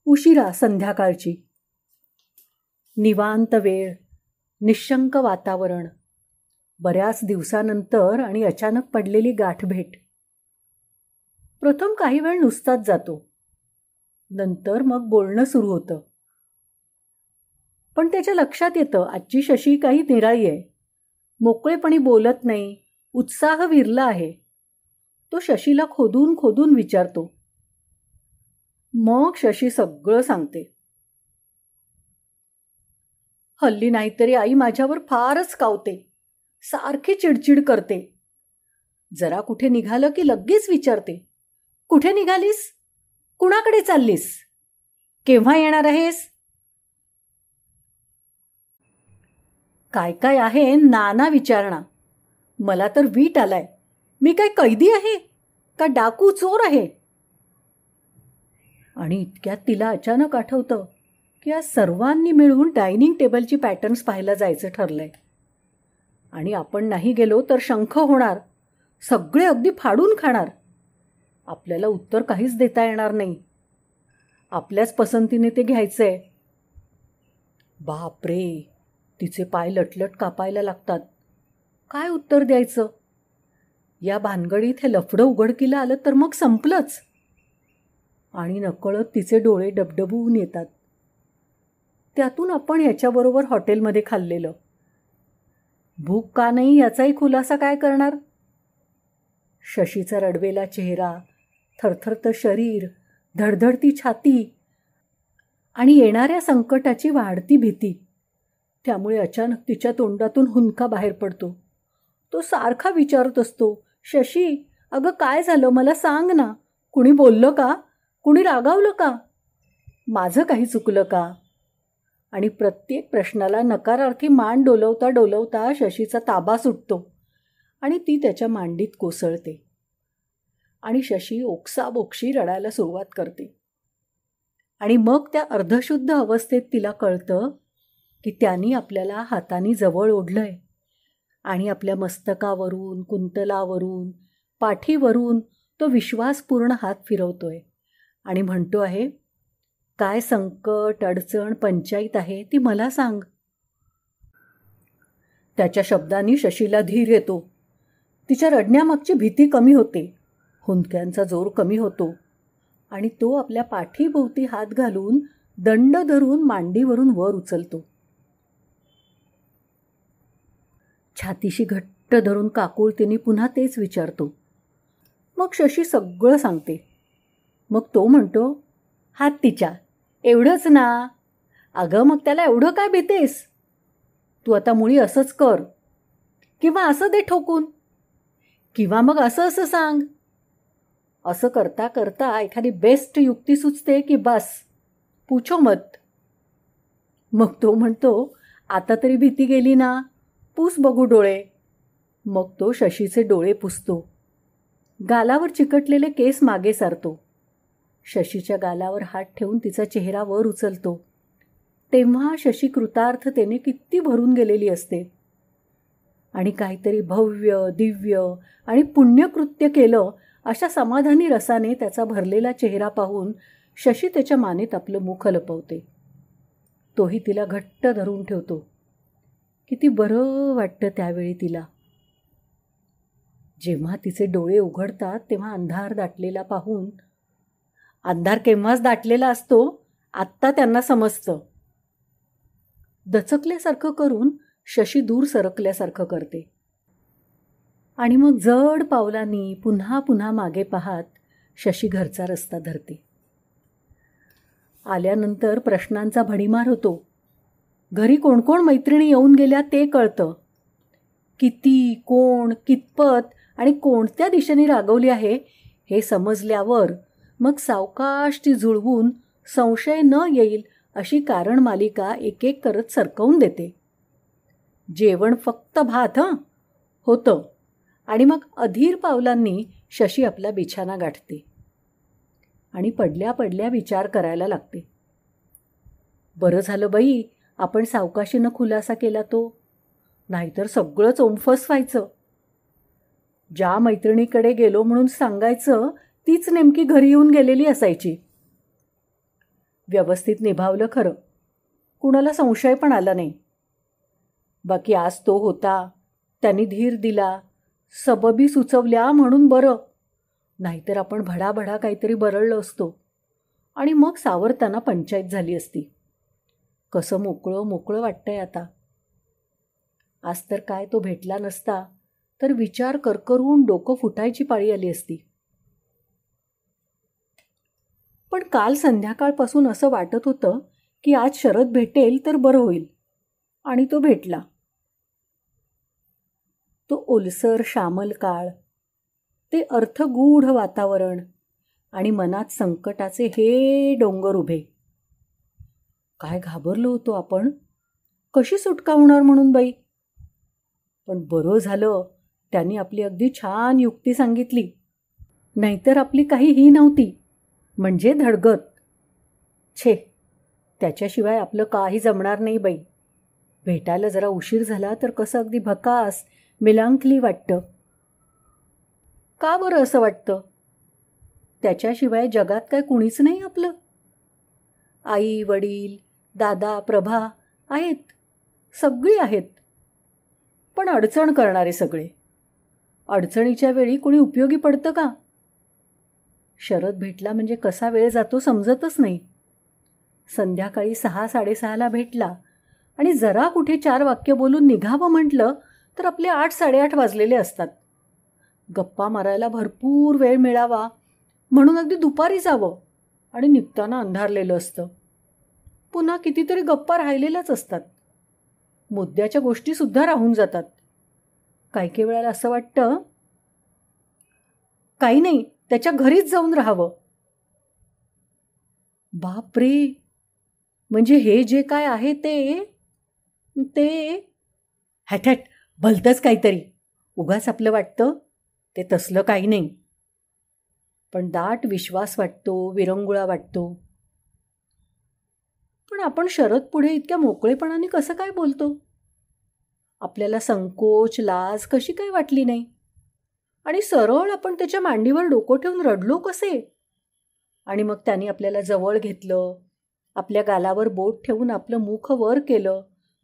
उशिरा संध्याकाळची. निवांत वेळ, निशंक वातावरण, बऱ्याच दिवसानंतर आणि अचानक पडलेली गाठभेट. प्रथम काही वेळ नुसताच जातो. नंतर मग बोलणं सुरू होतं. पण त्याच्या लक्षात येतं आजची शशी काही निराळी आहे. मोकळेपणी बोलत नाही. उत्साह विरला आहे. तो शशीला खोदून खोदून विचारतो. मग शशी सगळं सांगते. हल्ली नाहीतरी आई माझ्यावर फारच कावते, सारखी चिडचिड करते. जरा कुठे निघालं की लगेच विचारते, कुठे निघालीस? कुणाकडे चाललीस? केव्हा येणार आहेस? काय काय आहे नाना विचारणा. मला तर वीट आलाय. मी काय कैदी आहे का डाकू चोर आहे? आणि इतक्यात तिला अचानक आठवतं की आज सर्वांनी मिळून डायनिंग टेबलची पॅटर्न्स पाहायला जायचं ठरलंय. आणि आपण नाही गेलो तर शंख होणार, सगळे अगदी फाडून खाणार. आपल्याला उत्तर काहीच देता येणार नाही. आपल्याच पसंतीने ते घ्यायचंय. बापरे, तिचे पाय लटलट कापायला लागतात. काय उत्तर द्यायचं? या भानगडीत हे लफडं उघडकीला आलं तर मग संपलंच. आणि नकळत तिचे डोळे डबडबून येतात. त्यातून आपण ह्याच्याबरोबर हॉटेलमध्ये खाल्लेलं. भूक का नाही याचाही खुलासा काय करणार? शशीचा रडवेला चेहरा, थरथरतं शरीर, धडधडती छाती आणि येणाऱ्या संकटाची वाढती भीती. त्यामुळे अचानक तिच्या तोंडातून हुंदका बाहेर पडतो. तो सारखा विचारत असतो, शशी, अगं काय झालं, मला सांग ना. कुणी बोललं का? कुणी रागावलं का? माझं काही चुकलं का? आणि प्रत्येक प्रश्नाला नकारार्थी मान डोलवता डोलवता शशीचा ताबा सुटतो आणि ती त्याच्या मांडीत कोसळते. आणि शशी ओक्साबोक्षी रडायला सुरुवात करते. आणि मग त्या अर्धशुद्ध अवस्थेत तिला कळतं की त्यांनी आपल्याला हाताने जवळ ओढलंय आणि आपल्या मस्तकावरून, कुंतलावरून, पाठीवरून तो विश्वासपूर्ण हात फिरवतोय आणि म्हणतो आहे, काय संकट, अडचण, पंचाईत आहे ती मला सांग. त्याच्या शब्दांनी शशीला धीर येतो. तिच्या रडण्यामागची भीती कमी होते, हुंदक्यांचा जोर कमी होतो आणि तो आपल्या पाठीभोवती हात घालून दंड धरून मांडीवरून वर उचलतो. छातीशी घट्ट धरून काकुळतीने पुन्हा तेच विचारतो. मग शशी सगळं सांगते. मग तो म्हणतो, हात तिच्या, एवढंच ना? अगं मग त्याला एवढं काय भीतेस? तू आता मुळी असंच कर, किंवा असं दे ठोकून, किंवा मग असं असं सांग. असं करता करता एखादी बेस्ट युक्ती सुचते की बस, पूछो मत. मग तो म्हणतो, आता तरी भीती गेली ना? पुस बघू डोळे. मग तो शशीचे डोळे पुसतो. गालावर चिकटलेले केस मागे सारतो. शशीच्या गालावर हात ठेवून तिचा चेहरा वर उचलतो. तेव्हा शशी कृतार्थतेने किती भरून गेलेली असते. आणि काहीतरी भव्य, दिव्य आणि पुण्यकृत्य केलं अशा समाधानी रसाने त्याचा भरलेला चेहरा पाहून शशी त्याच्या मानेत आपलं मुख लपवते. तोही तिला घट्ट धरून ठेवतो. किती बरं वाटतं त्यावेळी तिला. जेव्हा तिचे डोळे उघडतात तेव्हा अंधार दाटलेला पाहून, अंधार केव्हाच दाटलेला असतो आत्ता त्यांना समजतं. दचकल्यासारखं करून शशी दूर सरकल्यासारखं करते आणि मग जड पावलांनी पुन्हा पुन्हा मागे पाहत शशी घरचा रस्ता धरते. आल्यानंतर प्रश्नांचा भडीमार होतो. घरी कोण कोण मैत्रिणी येऊन गेल्या ते कळतं. किती, कोण, कितपत आणि कोणत्या दिशेने रागवली आहे हे समजल्यावर मग सावकाश ती जुळवून संशय न येईल अशी कारण मालिका एक एक करत सरकवून देते. जेवण फक्त भात होतं आणि मग अधीर पावलांनी शशी आपला बिछाना गाठते आणि पडल्या पडल्या विचार करायला लागते. बरं झालं बाई आपण सावकाशीनं खुलासा केला तो, नाहीतर सगळंच ओंफस व्हायचं. ज्या मैत्रिणीकडे गेलो म्हणून सांगायचं तीच नेमकी घरी येऊन गेलेली असायची. व्यवस्थित निभावलं खरं, कुणाला संशय पण आला नाही. बाकी आज तो होता, त्यांनी धीर दिला, सबबी सुचवल्या म्हणून बरं, नाहीतर आपण भडाभडा काहीतरी बरळलो असतो आणि मग सावरताना पंचायत झाली असती. कसं मोकळं मोकळं वाटतंय आता. आज तर काय तो भेटला नसता तर विचार करकरून डोकं फुटायची पाळी आली असती. पण काल संध्याकाळपासून असं वाटत होतं की आज शरद भेटेल तर बरं होईल. आणि तो भेटला. तो ओलसर श्यामल काळ, ते अर्थगूढ वातावरण आणि मनात संकटाचे हे डोंगर उभे. काय घाबरलो होतो आपण, कशी सुटका होणार म्हणून बाई. पण बरं झालं त्यांनी आपली अगदी छान युक्ती सांगितली. नाहीतर आपली काही ही नव्हती, म्हणजे धडगत. छे, त्याच्याशिवाय आपलं काही जमणार नाही बाई. भेटायला जरा उशीर झाला तर कसं अगदी भकास मिलांकली वाटतं. का बरं असं वाटतं? त्याच्याशिवाय जगात काय कुणीच नाही आपलं. आई वडील दादा प्रभा आहेत, सगळी आहेत. पण अडचण करणारे सगळे. अडचणीच्या वेळी कोणी उपयोगी पडतं का? शरद भेटला म्हणजे कसा वेळ जातो समजतच नाही. संध्याकाळी 6-6:30ला भेटला आणि जरा कुठे 4 वाक्य बोलून निघावं म्हटलं तर आपले 8-8:30 वाजलेले असतात. गप्पा मारायला भरपूर वेळ मिळावा म्हणून अगदी दुपारी जावं आणि निघताना अंधारलेलं असतं. पुन्हा कितीतरी गप्पा राहिलेल्याच असतात. मुद्द्याच्या गोष्टीसुद्धा राहून जातात. काही वेळेला असं वाटतं काही नाही, त्याच्या घरीच जाऊन राहावं. बापरे, म्हणजे हे जे काय आहे ते हॅटहॅट भलतंच काहीतरी. उगाच आपलं वाटतं ते तसलं काही नाही. पण दाट विश्वास वाटतो, विरंगुळा वाटतो. पण आपण शरद पुढे इतक्या मोकळेपणाने कसं काय बोलतो? आपल्याला संकोच लाज कशी काय वाटली नाही? आणि सरळ आपण त्याच्या मांडीवर डोकं ठेवून रडलो कसे? आणि मग त्याने आपल्याला जवळ घेतलं, आपल्या गालावर बोट ठेवून आपलं मुख वर केलं,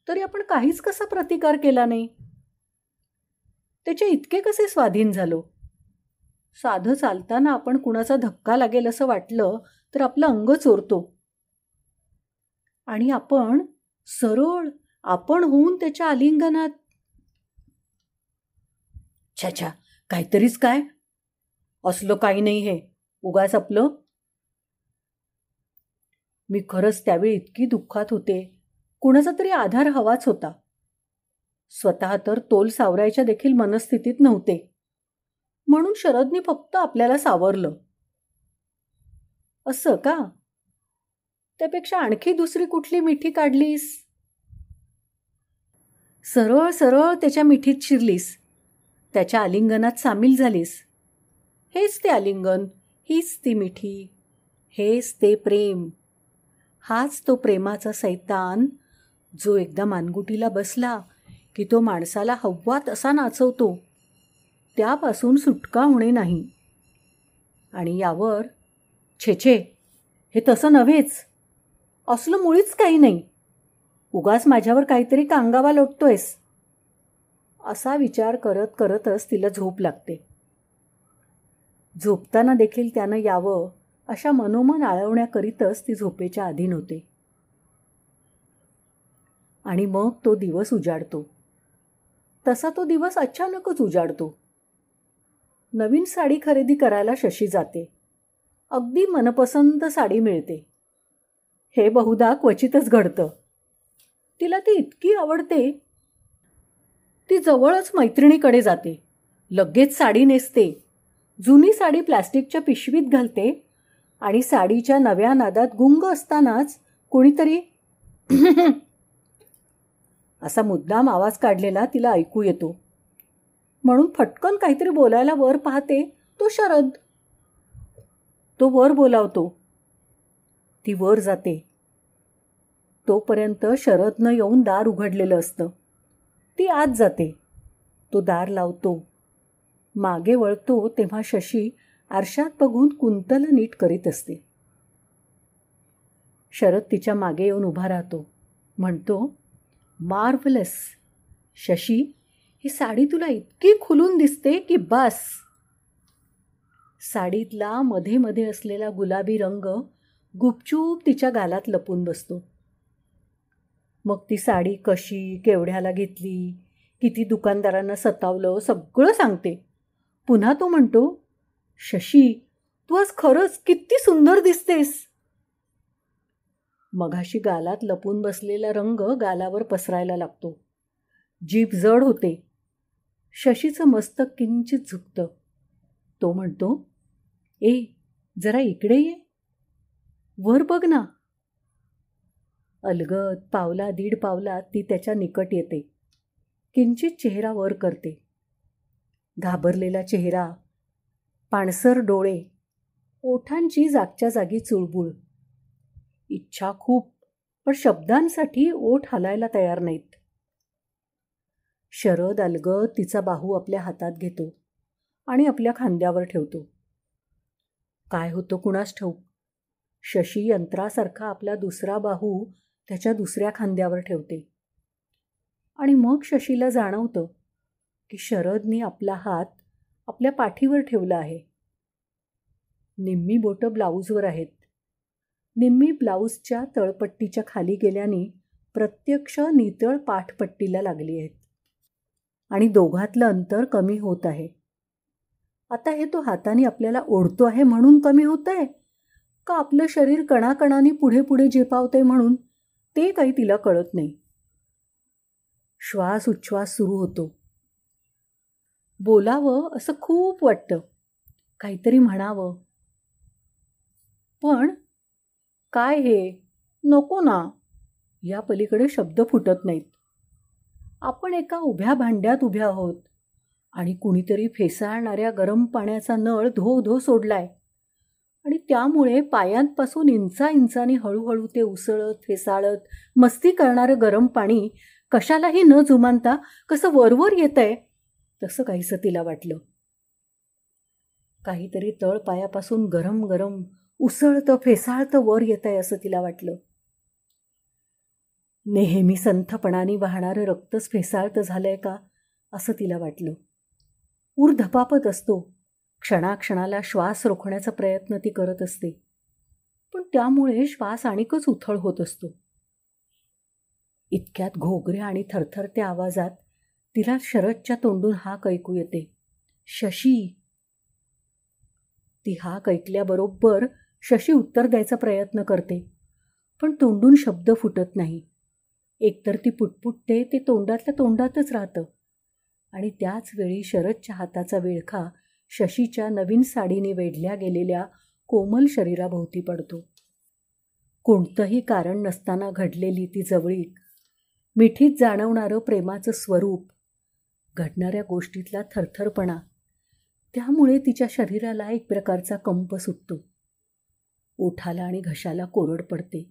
तरी आपण काहीच कसा प्रतिकार केला नाही. त्याचे इतके कसे स्वाधीन झालो? साधं चालताना आपण कुणाचा धक्का लागेल असं वाटलं तर आपलं अंग चोरतो. आणि आपण सरळ आपण होऊन त्याच्या आलिंगनात. छाछा, काहीतरीच काय, असलं काही नाही हे, उगाच आपलं. मी खरंच त्यावेळी इतकी दुःखात होते. कुणाचा तरी आधार हवाच होता. स्वतः तर तोल सावरायच्या देखील मनस्थितीत नव्हते. म्हणून शरदनी फक्त आपल्याला सावरलं. असं का? त्यापेक्षा आणखी दुसरी कुठली मिठी काढलीस? सरळ सरळ त्याच्या मिठीत शिरलीस, त्याच्या आलिंगनात सामील झालीस. हेच ते आलिंगन, हीच ती मिठी, हेच ते प्रेम. हाच तो प्रेमाचा सैतान जो एकदा मानगुटीला बसला की तो माणसाला हव्वा तसा नाचवतो. त्यापासून सुटका होणे नाही. आणि यावर छे, हे तसं नव्हेच, असलं मुळीच काही नाही, उगाच माझ्यावर काहीतरी कांगावा लोटतोयस, असा विचार करत करतच तिला झोप लागते. झोपताना देखील त्यानं यावं अशा मनोमन आळवण्याकरीतच ती झोपेच्या अधीन होते. आणि मग तो दिवस उजाडतो. तसा तो दिवस अचानकच उजाडतो. नवीन साडी खरेदी करायला शशी जाते. अगदी मनपसंत साडी मिळते. हे बहुधा क्वचितच घडतं. तिला ती इतकी आवडते. ती जवळच मैत्रिणीकडे जाते. लगेच साडी नेसते. जुनी साडी प्लॅस्टिकच्या पिशवीत घालते आणि साडीच्या नव्या नादात गुंग असतानाच कोणीतरी असा मुद्दाम आवाज काढलेला तिला ऐकू येतो. म्हणून फटकन काहीतरी बोलायला वर पाहते. तो शरद. तो वर बोलावतो. ती वर जाते. तोपर्यंत शरदनं येऊन दार उघडलेलं असतं. ती आत जाते. तो दार लावतो. मागे वळतो तेव्हा शशी आरशात बघून कुंतल नीट करीत असते. शरद तिच्या मागे येऊन उभा राहतो. म्हणतो, मार्वलस शशी, ही साडी तुला इतकी खुलून दिसते की बस. साडीतला मध्ये मध्ये असलेला गुलाबी रंग गुपचूप तिच्या गालात लपून बसतो. मग ती साडी कशी केवढ्याला घेतली, किती दुकानदारांना सतावलं, सगळं सांगते. पुन्हा तो म्हणतो, शशी, तू आज खरंच किती सुंदर दिसतेस. मघाशी गालात लपून बसलेला रंग गालावर पसरायला लागतो. जीभ जड होते. शशीचं मस्तक किंचित झुकतं. तो म्हणतो, ए, जरा इकडे ये, वर बघ ना. अलगद पावला दीड पावलात ती त्याच्या निकट येते. किंचित चेहरा वर करते. घाबरलेला चेहरा, पाणसर डोळे, ओठांची जागच्या जागी चुळबुळ. इच्छा खूप, पण शब्दांसाठी ओठ हलायला तयार नाहीत. शरद अलगद तिचा बाहू आपल्या हातात घेतो आणि आपल्या खांद्यावर ठेवतो. काय होतं कुणास ठाऊक. शशी यंत्रासारखा आपला दुसरा बाहू त्याच्या दुसऱ्या खांद्यावर ठेवते. आणि मग शशीला जाणवतं की शरदनी आपला हात आपल्या पाठीवर ठेवला आहे. निम्मी बोटं ब्लाऊजवर आहेत. निम्मी ब्लाऊजच्या तळपट्टीच्या खाली गेल्याने प्रत्यक्ष नितळ पाठपट्टीला लागली आहेत. आणि दोघातलं अंतर कमी होत आहे. आता हे तो हाताने आपल्याला ओढतो आहे म्हणून कमी होत आहे, का आपलं शरीर कणाकणाने पुढे पुढे झेपावतंय म्हणून, ते काही तिला कळत नाही. श्वास उच्छ्वास सुरू होतो. बोलावं असं खूप वाटतं, काहीतरी म्हणावं. पण काय हे, नको ना, या पलीकडे शब्द फुटत नाहीत. आपण एका उभ्या भांड्यात उभ्या आहोत आणि कुणीतरी फेसाळणाऱ्या गरम पाण्याचा नळ धो धो सोडलाय आणि त्यामुळे पायांपासून इंचांनी हळूहळू ते उसळत फेसाळत मस्ती करणारं गरम पाणी कशालाही न जुमानता कसं वरवर येतंय, तसं काहीसं तिला वाटलं. काहीतरी तळ पायापासून गरम गरम उसळतं फेसाळतं वर येतंय असं तिला वाटलं. नेहमी संथपणाने वाहणारं रक्तच फेसाळतं झालंय का असं तिला वाटलं. ऊर धपापत असतो. क्षणाक्षणाला श्वास रोखण्याचा प्रयत्न ती करत असते, पण त्यामुळे श्वास आणिकच उथळ होत असतो. इतक्यात घोगऱ्या आणि थरथरत्या आवाजात तिला शरदच्या तोंडून हाक ऐकू येते, शशी. ती हाक ऐकल्याबरोबर शशी उत्तर द्यायचा प्रयत्न करते, पण तोंडून शब्द फुटत नाही. एकतर ती पुटपुटते ते तोंडातल्या तोंडातच राहतं आणि त्याच वेळी शरदच्या हाताचा विळखा शशीच्या नवीन साडीने वेढल्या गेलेल्या कोमल शरीराभोवती पडतो. कोणतंही कारण नसताना घडलेली ती जवळीक, मिठीत जाणवणारं प्रेमाचं स्वरूप, घडणाऱ्या गोष्टीतला थरथरपणा, त्यामुळे तिच्या शरीराला एक प्रकारचा कंप सुटतो. ओठाला आणि घशाला कोरड पडते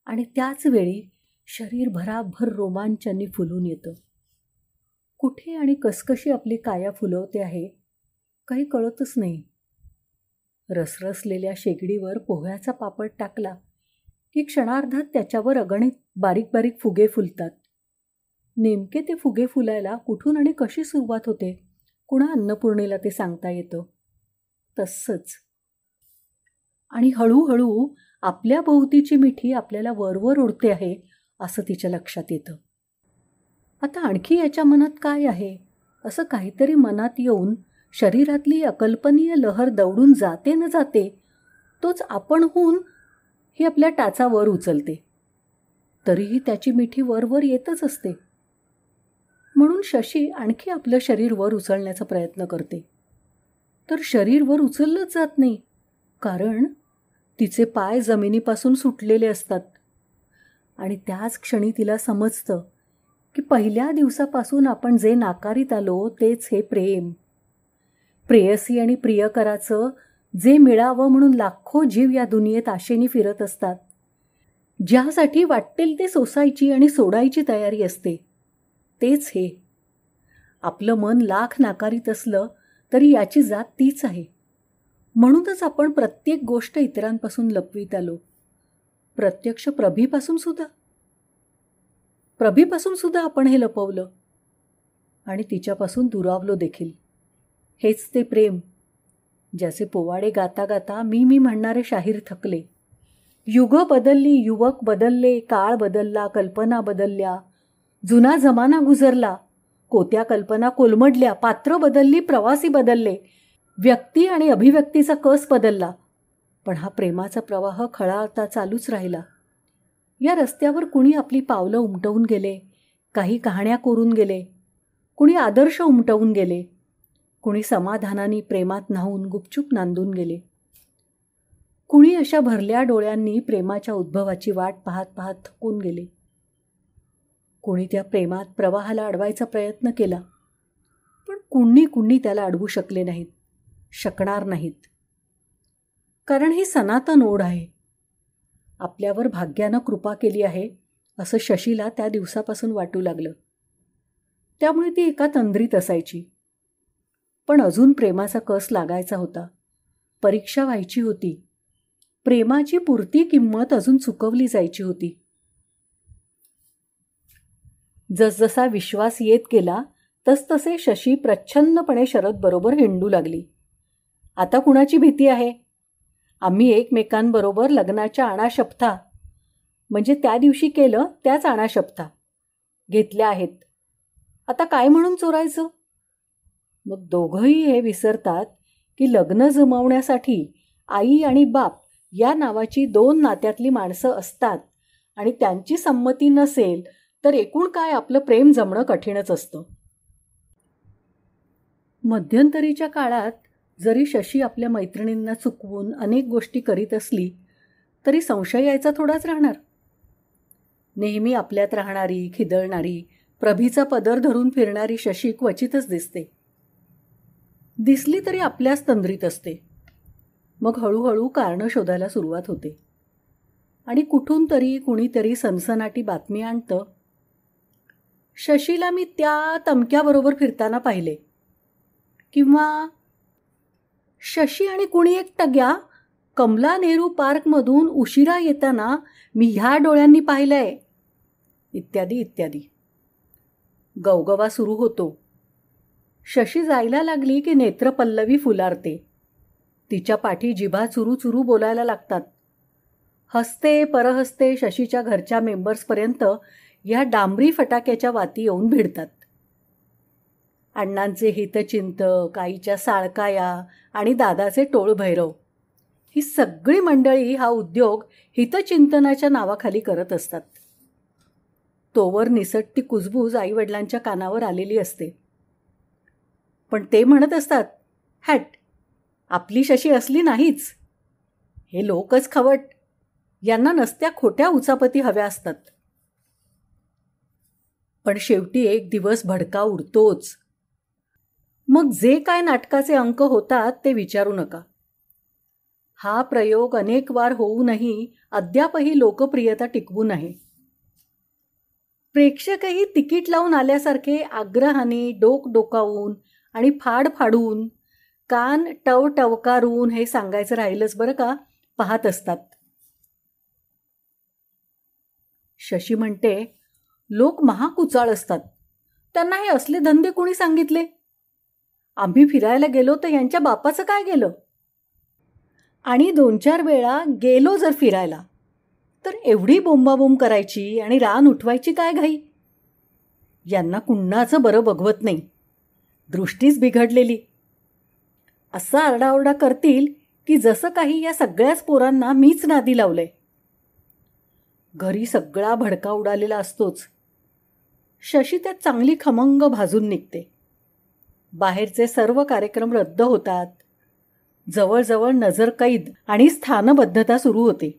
आणि त्याच वेळी शरीर भराभर रोमांचांनी फुलून येतं. कुठे आणि कसकशी आपली काया फुलवते आहे काही कळतच नाही. रसरसलेल्या शेगडीवर पोह्याचा पापड टाकला की क्षणार्धात त्याच्यावर अगणित बारीक बारीक फुगे फुलतात. नेमके ते फुगे फुलायला कुठून आणि कशी सुरुवात होते कुणा अन्नपूर्णेला ते सांगता येतं. तसंच. आणि हळूहळू आपल्या भोवतीची मिठी आपल्याला वरवर उडते आहे असं तिच्या लक्षात येतं. आता आणखी याच्या मनात काय आहे असं काहीतरी मनात येऊन शरीरातली अकल्पनीय लहर दौडून जाते न जाते तोच आपण होऊन ही आपल्या टाचा वर उचलते. तरीही त्याची मिठी वरवर येतच असते. म्हणून शशी आणखी आपलं शरीर वर उचलण्याचा प्रयत्न करते, तर शरीर वर उचललंच जात नाही, कारण तिचे पाय जमिनीपासून सुटलेले असतात. आणि त्याच क्षणी तिला समजतं की पहिल्या दिवसापासून आपण जे नाकारीत आलो तेच हे प्रेम. प्रेयसी आणि प्रियकराचं जे मिळावं म्हणून लाखो जीव या दुनियेत आशेने फिरत असतात, ज्यासाठी वाटेल ते सोसायची आणि सोडायची तयारी असते, तेच हे. आपलं मन लाख नाकारीत असलं तरी याची जात तीच आहे. म्हणूनच आपण प्रत्येक गोष्ट इतरांपासून लपवीत आलो. प्रत्यक्ष प्रभीपासून सुद्धा आपण हे लपवलं आणि तिच्यापासून दुरावलो देखील. हेच ते प्रेम, ज्याचे पोवाडे गाता गाता मी म्हणणारे शाहीर थकले. युगं बदलली, युवक बदलले, काळ बदलला, कल्पना बदलल्या, जुना जमाना गुजरला, कोत्या कल्पना कोलमडल्या, पात्र बदलली, प्रवासी बदलले, व्यक्ती आणि अभिव्यक्तीचा कस बदलला, पण हा प्रेमाचा प्रवाह खळाळता चालूच राहिला. या रस्त्यावर कुणी आपली पावलं उमटवून गेले, काही कहाण्या कोरून गेले, कुणी आदर्श उमटवून गेले, कुणी समाधानाने प्रेमात न्हावून गुपचूप नांदून गेले. कुणी अशा भरल्या डोळ्यांनी प्रेमाच्या उद्भवाची वाट पाहत पाहत थकून गेले. कुणी त्या प्रेमात प्रवाहाला अडवायचा प्रयत्न केला, पण कुणी त्याला अडवू शकले नाहीत, शकणार नाहीत. कारण ही सनातन ओढ आहे. आपल्यावर भाग्यानं कृपा केली आहे असं शशीला त्या दिवसापासून वाटू लागलं. त्यामुळे ती एका तंद्रीत असायची. पण अजून प्रेमाचा कस लागायचा होता. परीक्षा व्हायची होती. प्रेमाची पुरती किंमत अजून चुकवली जायची होती. जसजसा विश्वास येत गेला तसतसे शशी प्रच्छन्नपणे शरद बरोबर हिंडू लागली. आता कुणाची भीती आहे? आम्ही एकमेकांबरोबर लग्नाच्या आणाशपथा, म्हणजे त्या दिवशी केलं त्याच आणाशपथा घेतल्या आहेत. आता काय म्हणून चोरायचं? मग दोघंही हे विसरतात की लग्न जमवण्यासाठी आई आणि बाप या नावाची दोन नात्यातली माणसं असतात आणि त्यांची संमती नसेल तर एकूण काय आपलं प्रेम जमणं कठीणच असतं. मध्यंतरीच्या काळात जरी शशी आपल्या मैत्रिणींना चुकवून अनेक गोष्टी करीत असली तरी संशय यायचा थोडाच राहणार. नेहमी आपल्यात राहणारी, खिदळणारी, प्रभीचा पदर धरून फिरणारी शशी क्वचितच दिसते. दिसली तरी आपल्याच तंद्रीत असते. मग हळूहळू कारणं शोधायला सुरुवात होते आणि कुठून तरी कुणीतरी सनसनाटी बातमी आणतं, शशीला मी त्या तमक्याबरोबर फिरताना पाहिले, किंवा शशी आणि कुणी एक टग्या कमला नेहरू पार्कमधून उशिरा येताना मी ह्या डोळ्यांनी पाहिलंय, इत्यादी इत्यादी. गवगवा सुरू होतो. शशी जायला लागली की नेत्रपल्लवी फुलारते. तिच्या पाठी जिभा चुरू चुरू बोलायला लागतात. हसते परहसते शशीच्या घरच्या मेंबर्सपर्यंत ह्या डांबरी फटाक्याच्या वाती येऊन भिडतात. अण्णांचे हितचिंतक, आईच्या साळकाया आणि दादाचे टोळभैरव ही सगळी मंडळी हा उद्योग हितचिंतनाच्या नावाखाली करत असतात. तोवर निसटती कुजबूज आईवडिलांच्या कानावर आलेली असते. पण ते म्हणत असतात, हॅट, आपली शशी असली नाहीच. हे लोकच खवट, यांना नसत्या खोट्या उचापती हव्या असतात. पण शेवटी एक दिवस भडका उडतोच. मग जे काय नाटकाचे अंक होतात ते विचारू नका. हा प्रयोग अनेक वार होऊनही अद्यापही लोकप्रियता टिकवून आहे. प्रेक्षकही तिकीट लावून आल्यासारखे आग्रहाने डोक डोकावून आणि फाड फाडून, कान टवटवकारून हे सांगायचं राहिलंच बरं का, पाहत असतात. शशी म्हणते, लोक महाकुचाळ असतात. त्यांना हे असले धंदे कोणी सांगितले? आम्ही फिरायला गेलो तर यांच्या बापाचं काय गेलं? आणि 2-4 वेळा गेलो जर फिरायला तर एवढी बोंबाबोंब करायची आणि रान उठवायची काय घाई? यांना कुणाचं बरं बघवत नाही, दृष्टीच बिघडलेली. असा आरडाओरडा करतील की जसं काही या सगळ्याच पोरांना मीच नादी लावलंय. घरी सगळा भडका उडालेला असतोच. शशी त्यात चांगली खमंग भाजून निघते. बाहेरचे सर्व कार्यक्रम रद्द होतात. जवळजवळ नजरकैद आणि स्थानबद्धता सुरू होते.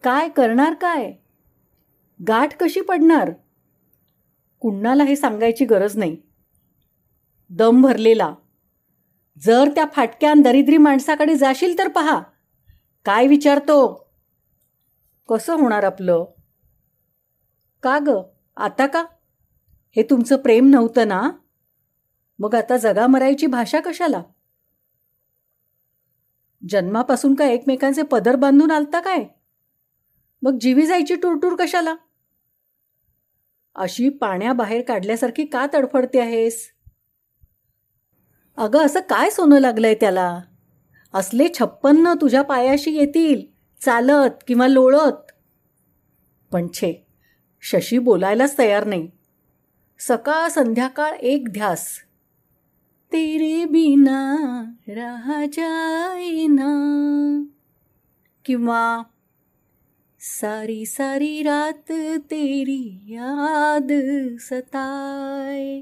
काय करणार काय? गाठ कशी पडणार? कुणाला हे सांगायची गरज नाही. दम भरलेला. जर त्या फाटक्यान दरिद्री माणसाकडे जाशील तर पहा, काय विचारतो? कसं होणार आपलं? का ग, आता का? हे तुमचं प्रेम नव्हतं ना? मग आता जगा मरायची भाषा कशाला? जन्मापासून का एकमेकांचे पदर बांधून आलता काय? मग जीवी जायची टूरटूर कशाला? अशी पाण्याबाहेर काढल्यासारखी का तडफडते आहेस? अगं, असं काय सोनं लागलंय त्याला? असले 56 तुझ्या पायाशी येतील, चालत किंवा लोळत. पण छे, शशी बोलायलाच तयार नाही. सकाळ संध्याकाळ एक ध्यास. तेरे बिना रहा जाए ना, किंवा सारी सारी रात तेरी याद सताए,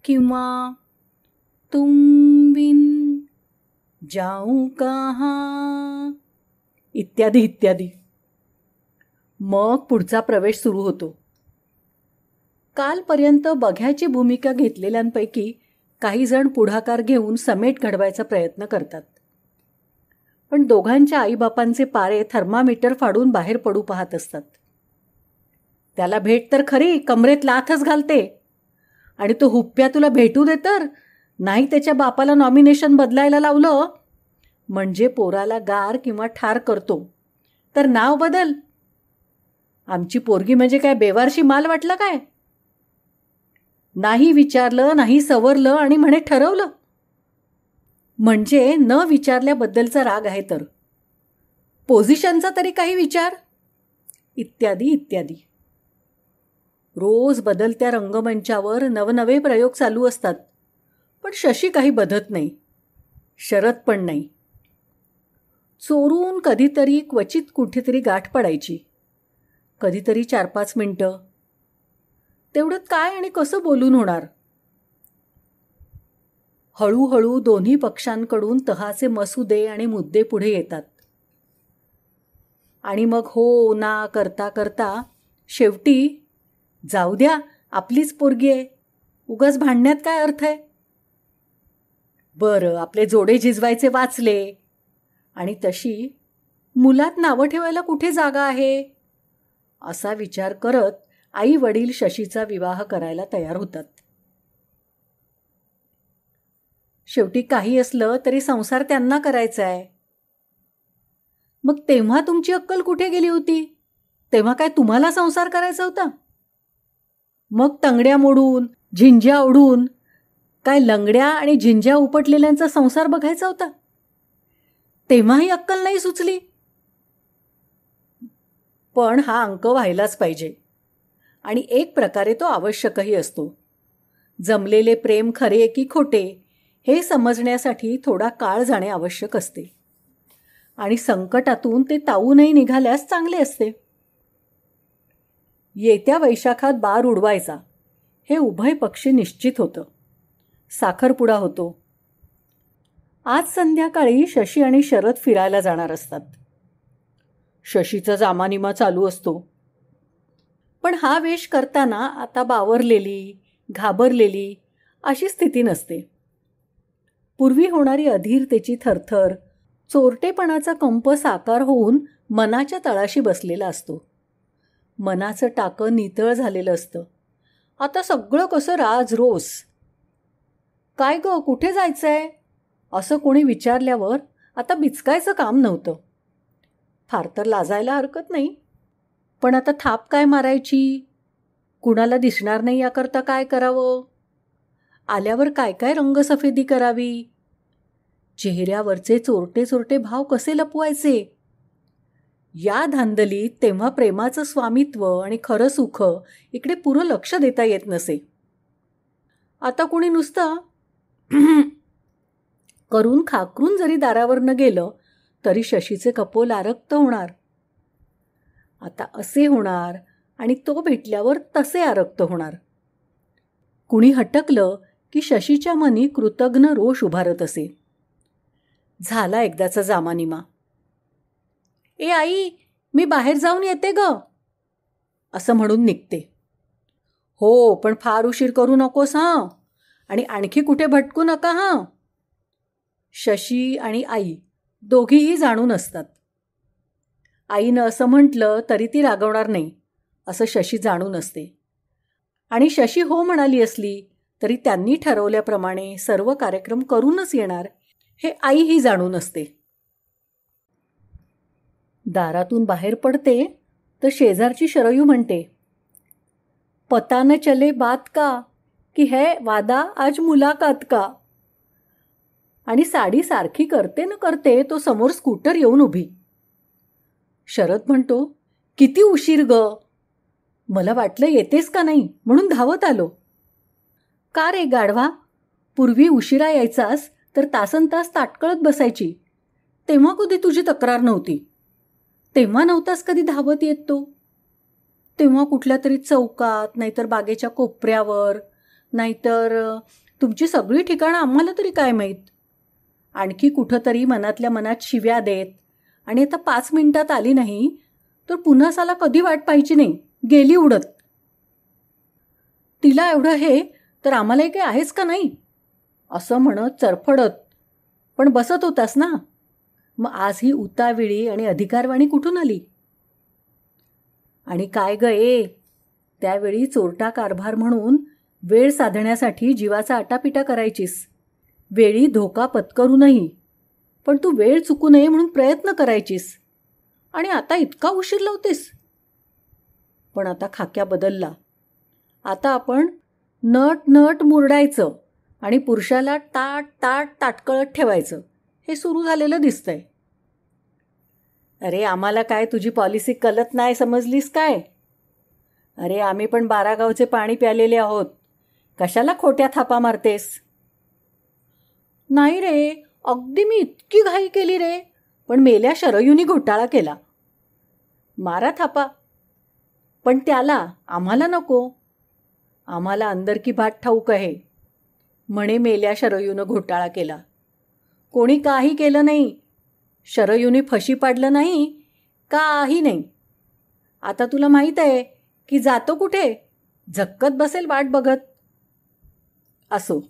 किंवा तुम बिन जाऊं कहाँ, इत्यादी इत्यादी. मग पुढचा प्रवेश सुरू होतो. कालपर्यंत बघ्याची भूमिका घेतलेल्यांपैकी काही जण पुढाकार घेऊन समेट घडवायचा प्रयत्न करतात. पण दोघांच्या आईबापांचे पारे थर्मामीटर फाडून बाहेर पडू पाहत असतात. त्याला भेट तर खरी, कमरेत लाथच घालते. आणि तो हुप्प्या तुला भेटू दे तर नाही, त्याच्या बापाला नॉमिनेशन बदलायला लावलं म्हणजे पोराला गार किंवा ठार करतो, तर नाव बदल. आमची पोरगी म्हणजे काय बेवारशी माल वाटलं काय? नाही विचारलं, नाही सवरलं आणि म्हणे ठरवलं. म्हणजे न विचारल्याबद्दलचा राग आहे तर पोझिशनचा तरी काही विचार, इत्यादी इत्यादी. रोज बदलत्या रंगमंचावर नवनवे प्रयोग चालू असतात. पण शशी काही बधत नाही, शरद पण नाही. चोरून कधीतरी क्वचित कुठेतरी गाठ पडायची, कधीतरी 4-5 मिनटं. तेवढं काय आणि कसं बोलून होणार? हळूहळू दोन्ही पक्षांकडून तहाचे मसुदे आणि मुद्दे पुढे येतात. आणि मग हो ना करता करता शेवटी जाऊ द्या, आपलीच पोरगी आहे, उगाच भांडण्यात काय अर्थ आहे. बरं, आपले जोडे झिजवायचे वाचले. आणि तशी मुलात नावं ठेवायला कुठे जागा आहे, असा विचार करत आई वडील शशीचा विवाह करायला तयार होतात. शेवटी काही असलं तरी संसार त्यांना करायचा आहे. मग तेव्हा तुमची अक्कल कुठे गेली होती? तेव्हा काय तुम्हाला संसार करायचा होता? मग तंगड्या मोडून झिंज्या ओढून काय लंगड्या आणि झिंज्या उपटलेल्यांचा संसार बघायचा होता? तेव्हाही अक्कल नाही सुचली. पण हा अंक व्हायलाच पाहिजे. आणि एक प्रकारे तो आवश्यकही असतो. जमलेले प्रेम खरे की खोटे हे समजण्यासाठी थोडा काळ जाणे आवश्यक असते. आणि संकटातून ते तावूनही निघाल्यास चांगले असते. येत्या वैशाखात बार उडवायचा हे उभय पक्षी निश्चित होतं. साखरपुडा होतो. आज संध्याकाळी शशी आणि शरद फिरायला जाणार असतात. शशीचा जामानिमा चालू असतो. पण हा वेश करताना आता बावरलेली, घाबरलेली अशी स्थिती नसते. पूर्वी होणारी अधीरतेची थरथर, चोरटेपणाचा कंप साकार होऊन मनाच्या तळाशी बसलेला असतो. मनाचं टाकं नितळ झालेलं असतं. आता सगळं कसं राजरोस. काय गं, कुठे जायचंय असं कोणी विचारल्यावर आता बिचकायचं काम नव्हतं. फार तर लाजायला हरकत नाही, पण आता थाप काय मारायची, कुणाला दिसणार नाही याकरता काय करावं, आल्यावर काय काय रंगसफेदी करावी, चेहऱ्यावरचे चोरटे चोरटे भाव कसे लपवायचे, या धांदलीत तेव्हा प्रेमाचं स्वामित्व आणि खरं सुख इकडे पुरं लक्ष देता येत नसे. आता कुणी नुसतं करून खाकरून जरी दारावर न गेलं तरी शशीचे कपोल आरक्त होणार. आता असे होणार आणि तो भेटल्यावर तसे आरक्त होणार. कुणी हटकलं की शशीच्या मनी कृतघ्न रोष उभारत असे. झाला एकदाचा जामानिमा. ए आई, मी बाहेर जाऊन येते ग, असं म्हणून निघते. हो, पण फार उशीर करू नकोस हां, आणि आणखी कुठे भटकू नका हां. शशी आणि आई दोघीही जाणून असतात. आईनं असं म्हटलं तरी ती रागवणार नाही असं शशी जाणून असते. आणि शशी हो म्हणाली असली तरी त्यांनी ठरवल्याप्रमाणे सर्व कार्यक्रम करूनच येणार हे आईही जाणून असते. दारातून बाहेर पडते तर शेजारची शरयू म्हणते, पता न चले बात का की है वादा आज मुलाकात का. आणि साडी सारखी करते न करते तो समोर स्कूटर येऊन उभी. शरद म्हणतो, किती उशीर ग, मला वाटलं येतेस का नाही म्हणून धावत आलो. का रे गाढवा, पूर्वी उशिरा यायचास तर तासन तास ताटकळत बसायची, तेव्हा कधी तुझी तक्रार नव्हती. तेव्हा नव्हताच कधी धावत येत तो. तेव्हा कुठल्या तरी चौकात, नाहीतर बागेच्या कोपऱ्यावर, नाहीतर तुमची सगळी ठिकाणं आम्हाला तरी काय माहीत. आणखी कुठंतरी मनातल्या मनात शिव्या देत, आणि आता 5 मिनिटात आली नाही तर पुन्हा साला कधी वाट पाहिजे नाही, गेली उडत. तिला एवढं हे तर आम्हालाही काही आहेच का नाही, असं म्हणत चरफडत पण बसत होतास ना. मग आज ही उताविळी आणि अधिकारवाणी कुठून आली? आणि काय ग त्यावेळी चोरटा कारभार म्हणून वेळ साधण्यासाठी जीवाचा आटापिटा करायचीस. वेळी धोका पत्करूनही, पण तू वेळ चुकू नये म्हणून प्रयत्न करायचीस. आणि आता इतका उशीर लावतेस. पण आता खाक्या बदलला. आता आपण नट नट मुरडायचं आणि पुरुषाला ताट ताट ताटकळत ठेवायचं, हे सुरू झालेलं दिसतंय. अरे आम्हाला काय तुझी पॉलिसी कळत नाही समजलीस काय? अरे आम्ही पण 12 गावचे पाणी प्यालेले आहोत, कशाला खोट्या थापा मारतेस? नाही रे, अगदी मी इतकी घाई केली रे, पण मेल्या शरयूनी घोटाळा केला. मारा थापा, पण त्याला आम्हाला नको. आम्हाला अंदरकी भात ठाऊक आहे, म्हणे मेल्या शरयूनं घोटाळा केला. कोणी काही केलं नाही, शरयूने फशी पाडलं नाही, काही नाही. आता तुला माहीत आहे की जातो कुठे, झक्कत बसेल वाट बघत. असो.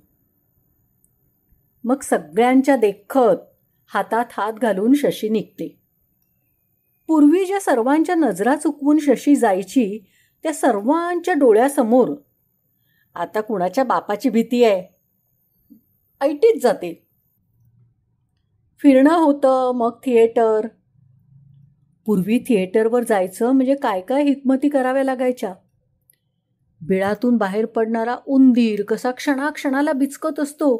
मग सगळ्यांच्या देखत हातात हात घालून शशी निघते. पूर्वी ज्या सर्वांच्या नजरा चुकवून शशी जायची, त्या सर्वांच्या डोळ्यासमोर आता कुणाच्या बापाची भीती आहे, ऐटीच जाते. फिरणं होतं, मग थिएटर. पूर्वी थिएटरवर जायचं म्हणजे काय काय हिकमती कराव्या लागायच्या. बिळातून बाहेर पडणारा उंदीर कसा क्षणाक्षणाला बिचकत असतो,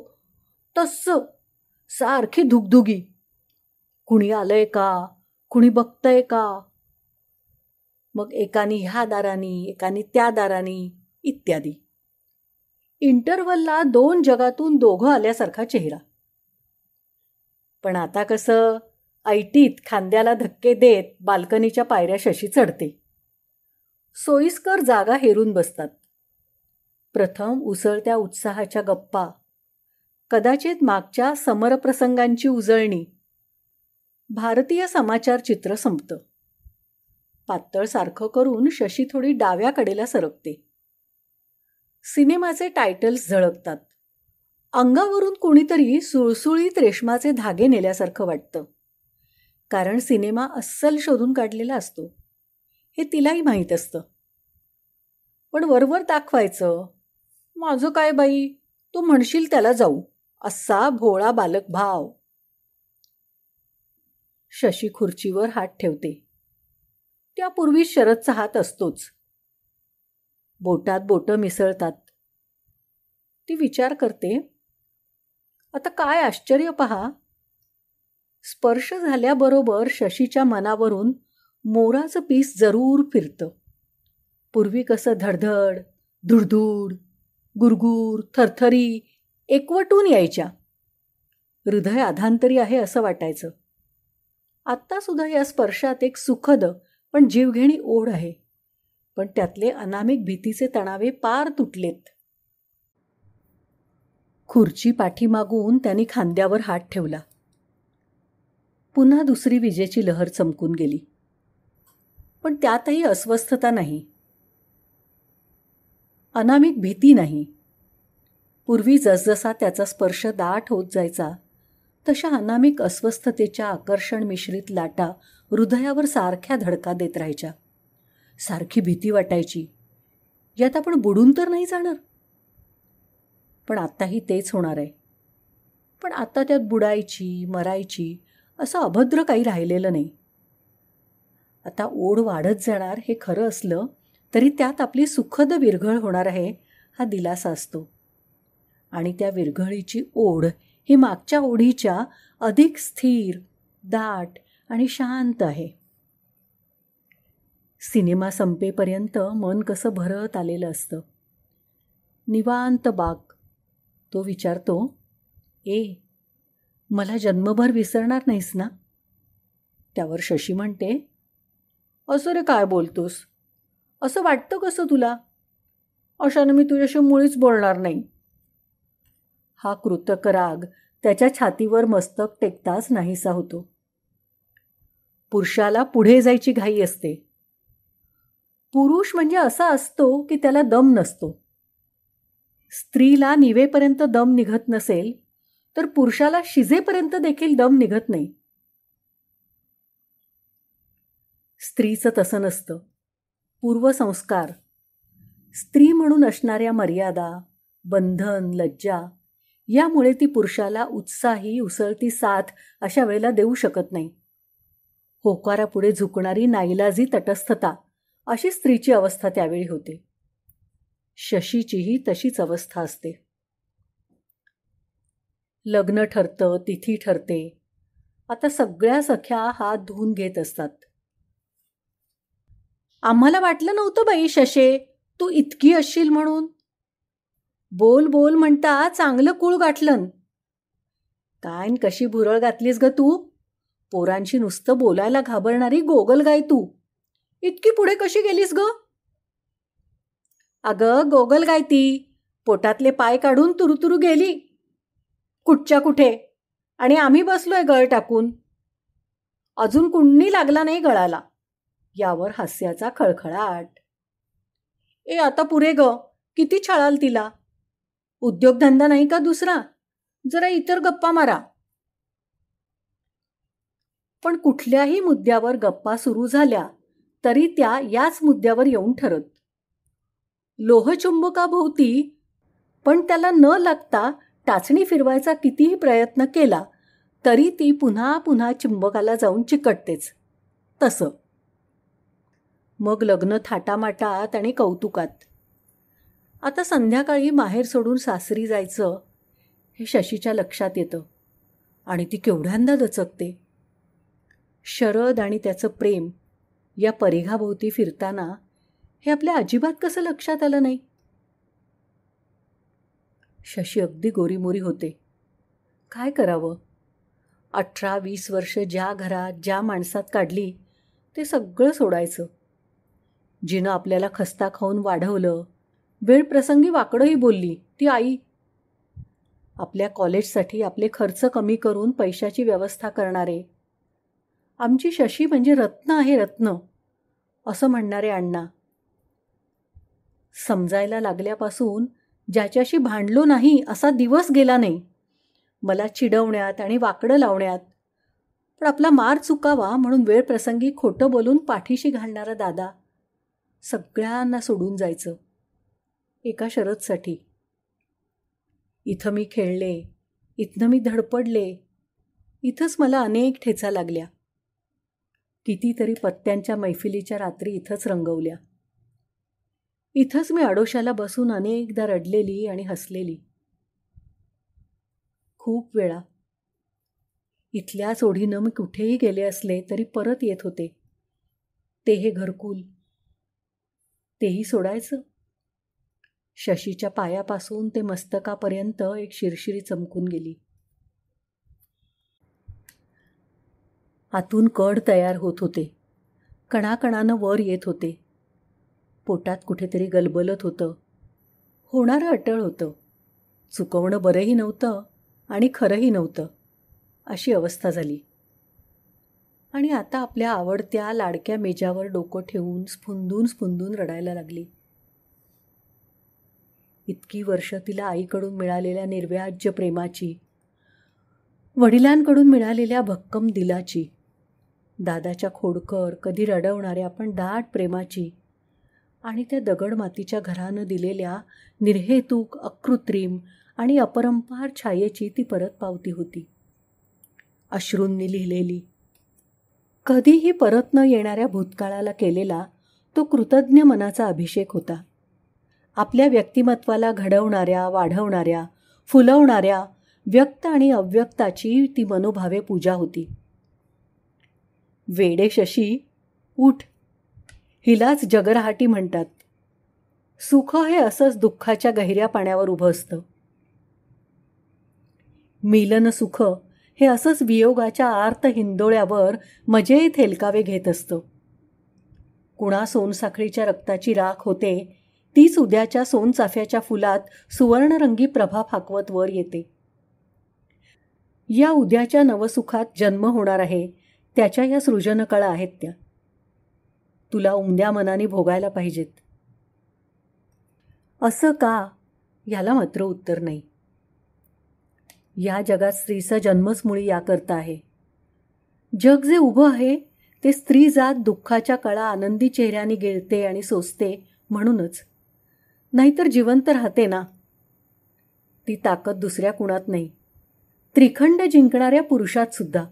तसं सारखी धुगधुगी. कुणी आलंय का, कुणी बघतंय का. मग एकानी ह्या दारानी, एकानी त्या दारानी, इत्यादी. इंटरव्हलला 2 जगातून दोघं आल्यासारखा चेहरा. पण आता कसं, ऐटीत खांद्याला धक्के देत बाल्कनीच्या पायऱ्या शशी चढते. सोयीस्कर जागा हेरून बसतात. प्रथम उसळत्या उत्साहाच्या गप्पा, कदाचित मागच्या समरप्रसंगांची उजळणी. भारतीय समाचार चित्र संपतं. पातळ सारखं करून शशी थोडी डाव्या कडेला सरकते. सिनेमाचे टायटल्स झळकतात. अंगावरून कोणीतरी सुळसुळीत रेशमाचे धागे नेल्यासारखं वाटतं. कारण सिनेमा अस्सल शोधून काढलेला असतो, हे तिलाही माहीत असतं. पण वरवर दाखवायचं, माझं काय बाई, तू म्हणशील त्याला जाऊ, असा भोळा बालक भाव. शशी खुर्चीवर हात ठेवते. त्यापूर्वी शरदचा हात असतोच. बोटात बोटं मिसळतात. ती विचार करते, आता काय आश्चर्य पहा, स्पर्श झाल्याबरोबर शशीच्या मनावरून मोराचं पीस जरूर फिरतं. पूर्वी कसं धडधड, धुडधूड, गुरगुर, थरथरी एकवटून यायच्या. हृदय अधांतरी आहे असं वाटायचं. आत्तासुद्धा या स्पर्शात एक सुखद पण जीवघेणी ओढ आहे. पण त्यातले अनामिक भीतीचे तणावे पार तुटलेत. खुर्ची पाठीमागून त्यांनी खांद्यावर हात ठेवला. पुन्हा दुसरी विजेची लहर चमकून गेली. पण त्यातही अस्वस्थता नाही, अनामिक भीती नाही. पूर्वी जसजसा त्याचा स्पर्श दाट होत जायचा, तशा अनामिक अस्वस्थतेच्या आकर्षण मिश्रित लाटा हृदयावर सारख्या धडका देत राहायच्या. सारखी भीती वाटायची, यात आपण बुडून तर नाही जाणार. पण आत्ताही तेच होणार आहे. पण आता त्यात बुडायची, मरायची असं अभद्र काही राहिलेलं नाही. आता ओढ वाढत जाणार हे खरं असलं तरी त्यात आपली सुखद विरघळ होणार आहे हा दिलासा असतो. आणि त्या विरघळीची ओढ ही मागच्या ओढीच्या अधिक स्थिर, दाट आणि शांत आहे. सिनेमा संपेपर्यंत मन कसं भरत आलेलं असतं. निवांत बाग. तो विचारतो, मला जन्मभर विसरणार नाहीस ना? त्यावर शशी म्हणते, असं रे काय बोलतोस? असं वाटतं कसं तुला? अशानं मी तुझ्याशी मुळीच बोलणार नाही. हा कृतक राग त्याच्या छातीवर मस्तक टेकताच नाहीसा होतो. पुरुषाला पुढे जायची घाई असते. पुरुष म्हणजे असा असतो की त्याला दम नसतो. स्त्रीला निवेपर्यंत दम निघत नसेल तर पुरुषाला शिजेपर्यंत देखील दम निघत नाही. स्त्रीचं तसं नसतं. पूर्वसंस्कार, स्त्री म्हणून असणाऱ्या मर्यादा, बंधन, लज्जा यामुळे ती पुरुषाला उत्साही उसळती साथ अशा वेळेला देऊ शकत नाही. होकारापुढे झुकणारी नाईलाजी तटस्थता अशी स्त्रीची अवस्था त्यावेळी होते. शशीचीही तशीच अवस्था असते. लग्न ठरतं, तिथी ठरते. आता सगळ्या सख्या हात धुवून घेत असतात. आम्हाला वाटलं नव्हतं बाई शशे, तू इतकी असशील म्हणून. बोल बोल म्हणता चांगलं कूळ गाठलं. काय न कशी भुरळ घातलीस ग तू? पोरांशी नुसतं बोलायला घाबरणारी गोगलगाय तू. इतकी पुढे कशी गेलीस ग? अगं गोगलगाय ती पोटातले पाय काढून तुरुतुरू गेली. कुठच्या कुठे, आणि आम्ही बसलोय गळ टाकून. अजून कुणी लागला नाही गळाला. यावर हास्याचा खळखळाट. ए आता पुरे ग, किती छळाल तिला? उद्योगधंदा नाही का दुसरा? जरा इतर गप्पा मारा. पण कुठल्याही मुद्द्यावर गप्पा सुरू झाल्या तरी त्या याच मुद्द्यावर येऊन ठरत. लोहचुंबकाभोवती पण त्याला न लागता टाचणी फिरवायचा कितीही प्रयत्न केला तरी ती पुन्हा पुन्हा चुंबकाला जाऊन चिकटतेच. तसं मग लग्न थाटामाटात आणि कौतुकात. आता संध्याकाळी माहेर सोडून सासरी जायचं हे शशीच्या लक्षात येतं आणि ती केवढ्यांदा दचकते. शरद आणि त्याचं प्रेम या परिघाभोवती फिरताना हे आपल्या अजिबात कसं लक्षात आलं नाही? शशी अगदी गोरीमोरी होते. काय करावं? 18-20 वर्ष ज्या घरात ज्या माणसात काढली ते सगळं सोडायचं. जिनं आपल्याला खस्ता खाऊन वाढवलं, वेळ प्रसंगी वाकडंही बोलली ती आई. आपल्या कॉलेजसाठी आपले खर्च कमी करून पैशाची व्यवस्था करणारे, आमची शशी म्हणजे रत्न आहे रत्न असं म्हणणारे अण्णा. समजायला लागल्यापासून ज्याच्याशी भांडलो नाही असा दिवस गेला नाही. मला चिडवण्यात आणि वाकडं लावण्यात, पण आपला मार चुकावा म्हणून वेळ प्रसंगी खोटं बोलून पाठीशी घालणारा दादा. सगळ्यांना सोडून जायचं एका शरदसाठी. इथं मी खेळले, इथनं मी धडपडले, इथंच मला अनेक ठेचा लागल्या. कितीतरी पत्त्यांच्या मैफिलीच्या रात्री इथंच रंगवल्या. इथंच मी आडोशाला बसून अनेकदा रडलेली आणि हसलेली. खूप वेळा इथल्याच ओढीनं मी कुठेही गेले असले तरी परत येत होते. ते हे घरकुल, तेही सोडायचं. शशीच्या पायापासून ते मस्तकापर्यंत एक शिरशिरी चमकून गेली. आतून कड तयार होत होते. कणाकणानं वर येत होते. पोटात कुठेतरी गलबलत होतं. होणारं अटळ होतं. चुकवणं बरंही नव्हतं आणि खरंही नव्हतं अशी अवस्था झाली. आणि आता आपल्या आवडत्या लाडक्या मेजावर डोकं ठेवून स्फुंदून स्फुंदून रडायला लागली. इतकी वर्ष तिला आईकडून मिळालेल्या निर्व्याज्य प्रेमाची, वडिलांकडून मिळालेल्या भक्कम दिलाची, दादाच्या खोडकर कधी रडवणाऱ्या पण दाट प्रेमाची आणि त्या दगडमातीच्या घरानं दिलेल्या निर्हेतूक, अकृत्रिम आणि अपरंपार छायेची ती परत पावती होती. अश्रूंनी लिहिलेली, कधीही परत न येणाऱ्या भूतकाळाला केलेला तो कृतज्ञ मनाचा अभिषेक होता. आपल्या व्यक्तिमत्वाला घडवणाऱ्या, वाढवणाऱ्या, फुलवणाऱ्या व्यक्त आणि अव्यक्ताची ती मनोभावे पूजा होती. वेडे शशी, उठ. हिलाच जगरहाटी म्हणतात. सुख हे असंच दुःखाच्या गहिऱ्या पाण्यावर उभं असतं. मिलन सुख हे असंच वियोगाच्या आर्त हिंदोळ्यावर मजेत हेलकावे घेत असतं. कुणा सोनसाखळीच्या रक्ताची राख होते, तीच उद्याच्या सोनचाफ्याच्या फुलात सुवर्णरंगी प्रभा फाकवत वर येते. या उद्याच्या नवसुखात जन्म होणार आहे त्याच्या या सृजनकळा आहेत त्या. तुला उमद्या मनाने भोगायला पाहिजेत. असं का, याला मात्र उत्तर नाही. या जगात स्त्रीचा जन्मच मुळी याकरता आहे. जग जे उभं आहे ते स्त्री जात दुःखाच्या कळा आनंदी चेहऱ्याने गिळते आणि सोसते म्हणूनच. नाहीतर जिवंत राहते ना. ती ताकद दुसऱ्या कुणात नाही, त्रिखंड जिंकणाऱ्या पुरुषात सुद्धा.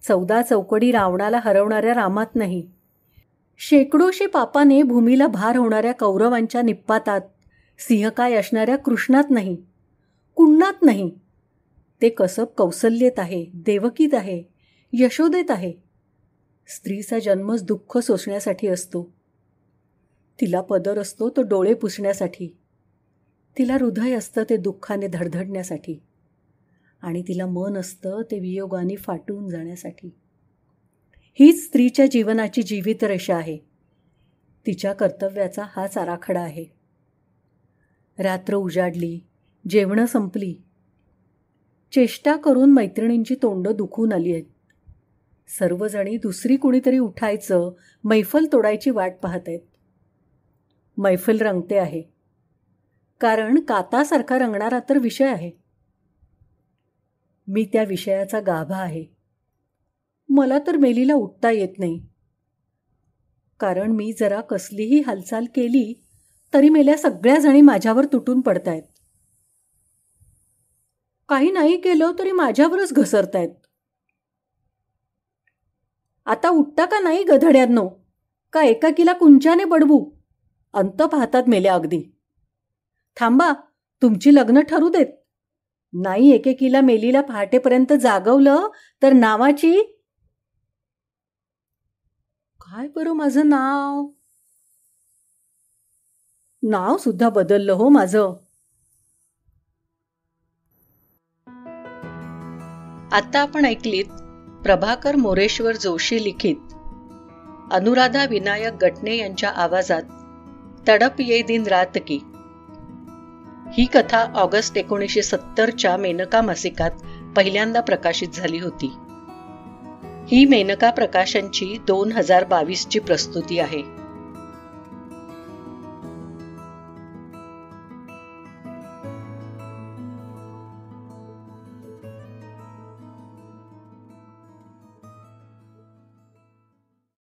14 चौकडी रावणाला हरवणाऱ्या रामात नाही. शेकडोशे पापाने भूमीला भार होणाऱ्या कौरवांच्या निप्पातात, सिंहकाय असणाऱ्या कृष्णात नाही, कुणात नाही. ते कसब कौसल्येत आहे, देवकीत आहे, यशोदेत आहे. स्त्रीचा जन्मच दुःख सोसण्यासाठी असतो. तिला पदर असतो तो डोळे पुसण्यासाठी. तिला हृदय असतं ते दुःखाने धडधडण्यासाठी. आणि तिला मन असतं ते वियोगाने फाटून जाण्यासाठी. हीच स्त्रीच्या जीवनाची जीवितरेषा आहे. तिच्या कर्तव्याचा हाच आराखडा आहे. रात्र उजाडली, जेवणं संपली. चेष्टा करून मैत्रिणींची तोंडं दुखून आली आहेत. सर्वजणी दुसरी कुणीतरी उठायचं, मैफल तोडायची वाट पाहत आहेत. मैफल रंगते आहे, कारण कातासारखा रंगणारा तर विषय आहे. मी त्या विषयाचा गाभा आहे. मला तर मेलीला उठता येत नाही, कारण मी जरा कसलीही हालचाल केली तरी मेल्या सगळ्या जणी माझ्यावर तुटून पडतायत. काही नाही केलं तरी माझ्यावरच घसरतायत. आता उठता का नाही गधड्यांनो, का एकाकीला कुंच्याने बडवू? अंत पाहतात मेल्या अगदी. थांबा, तुमची लग्न ठरू देत. नाही एकेकीला मेलीला पहाटेपर्यंत जागवलं तर नावाची काय बरं माझं नाव सुद्धा बदललं हो माझं. आता आपण ऐकलीत प्रभाकर मोरेश्वर जोशी लिखित, अनुराधा विनायक गटणे यांच्या आवाजात तडप ये दिन रात की. ही कथा ऑगस्ट 1970च्या मेनका मासिकात पहिल्यांदा प्रकाशित झाली होती. ही मेनका प्रकाशनची 2022ची प्रस्तुती आहे.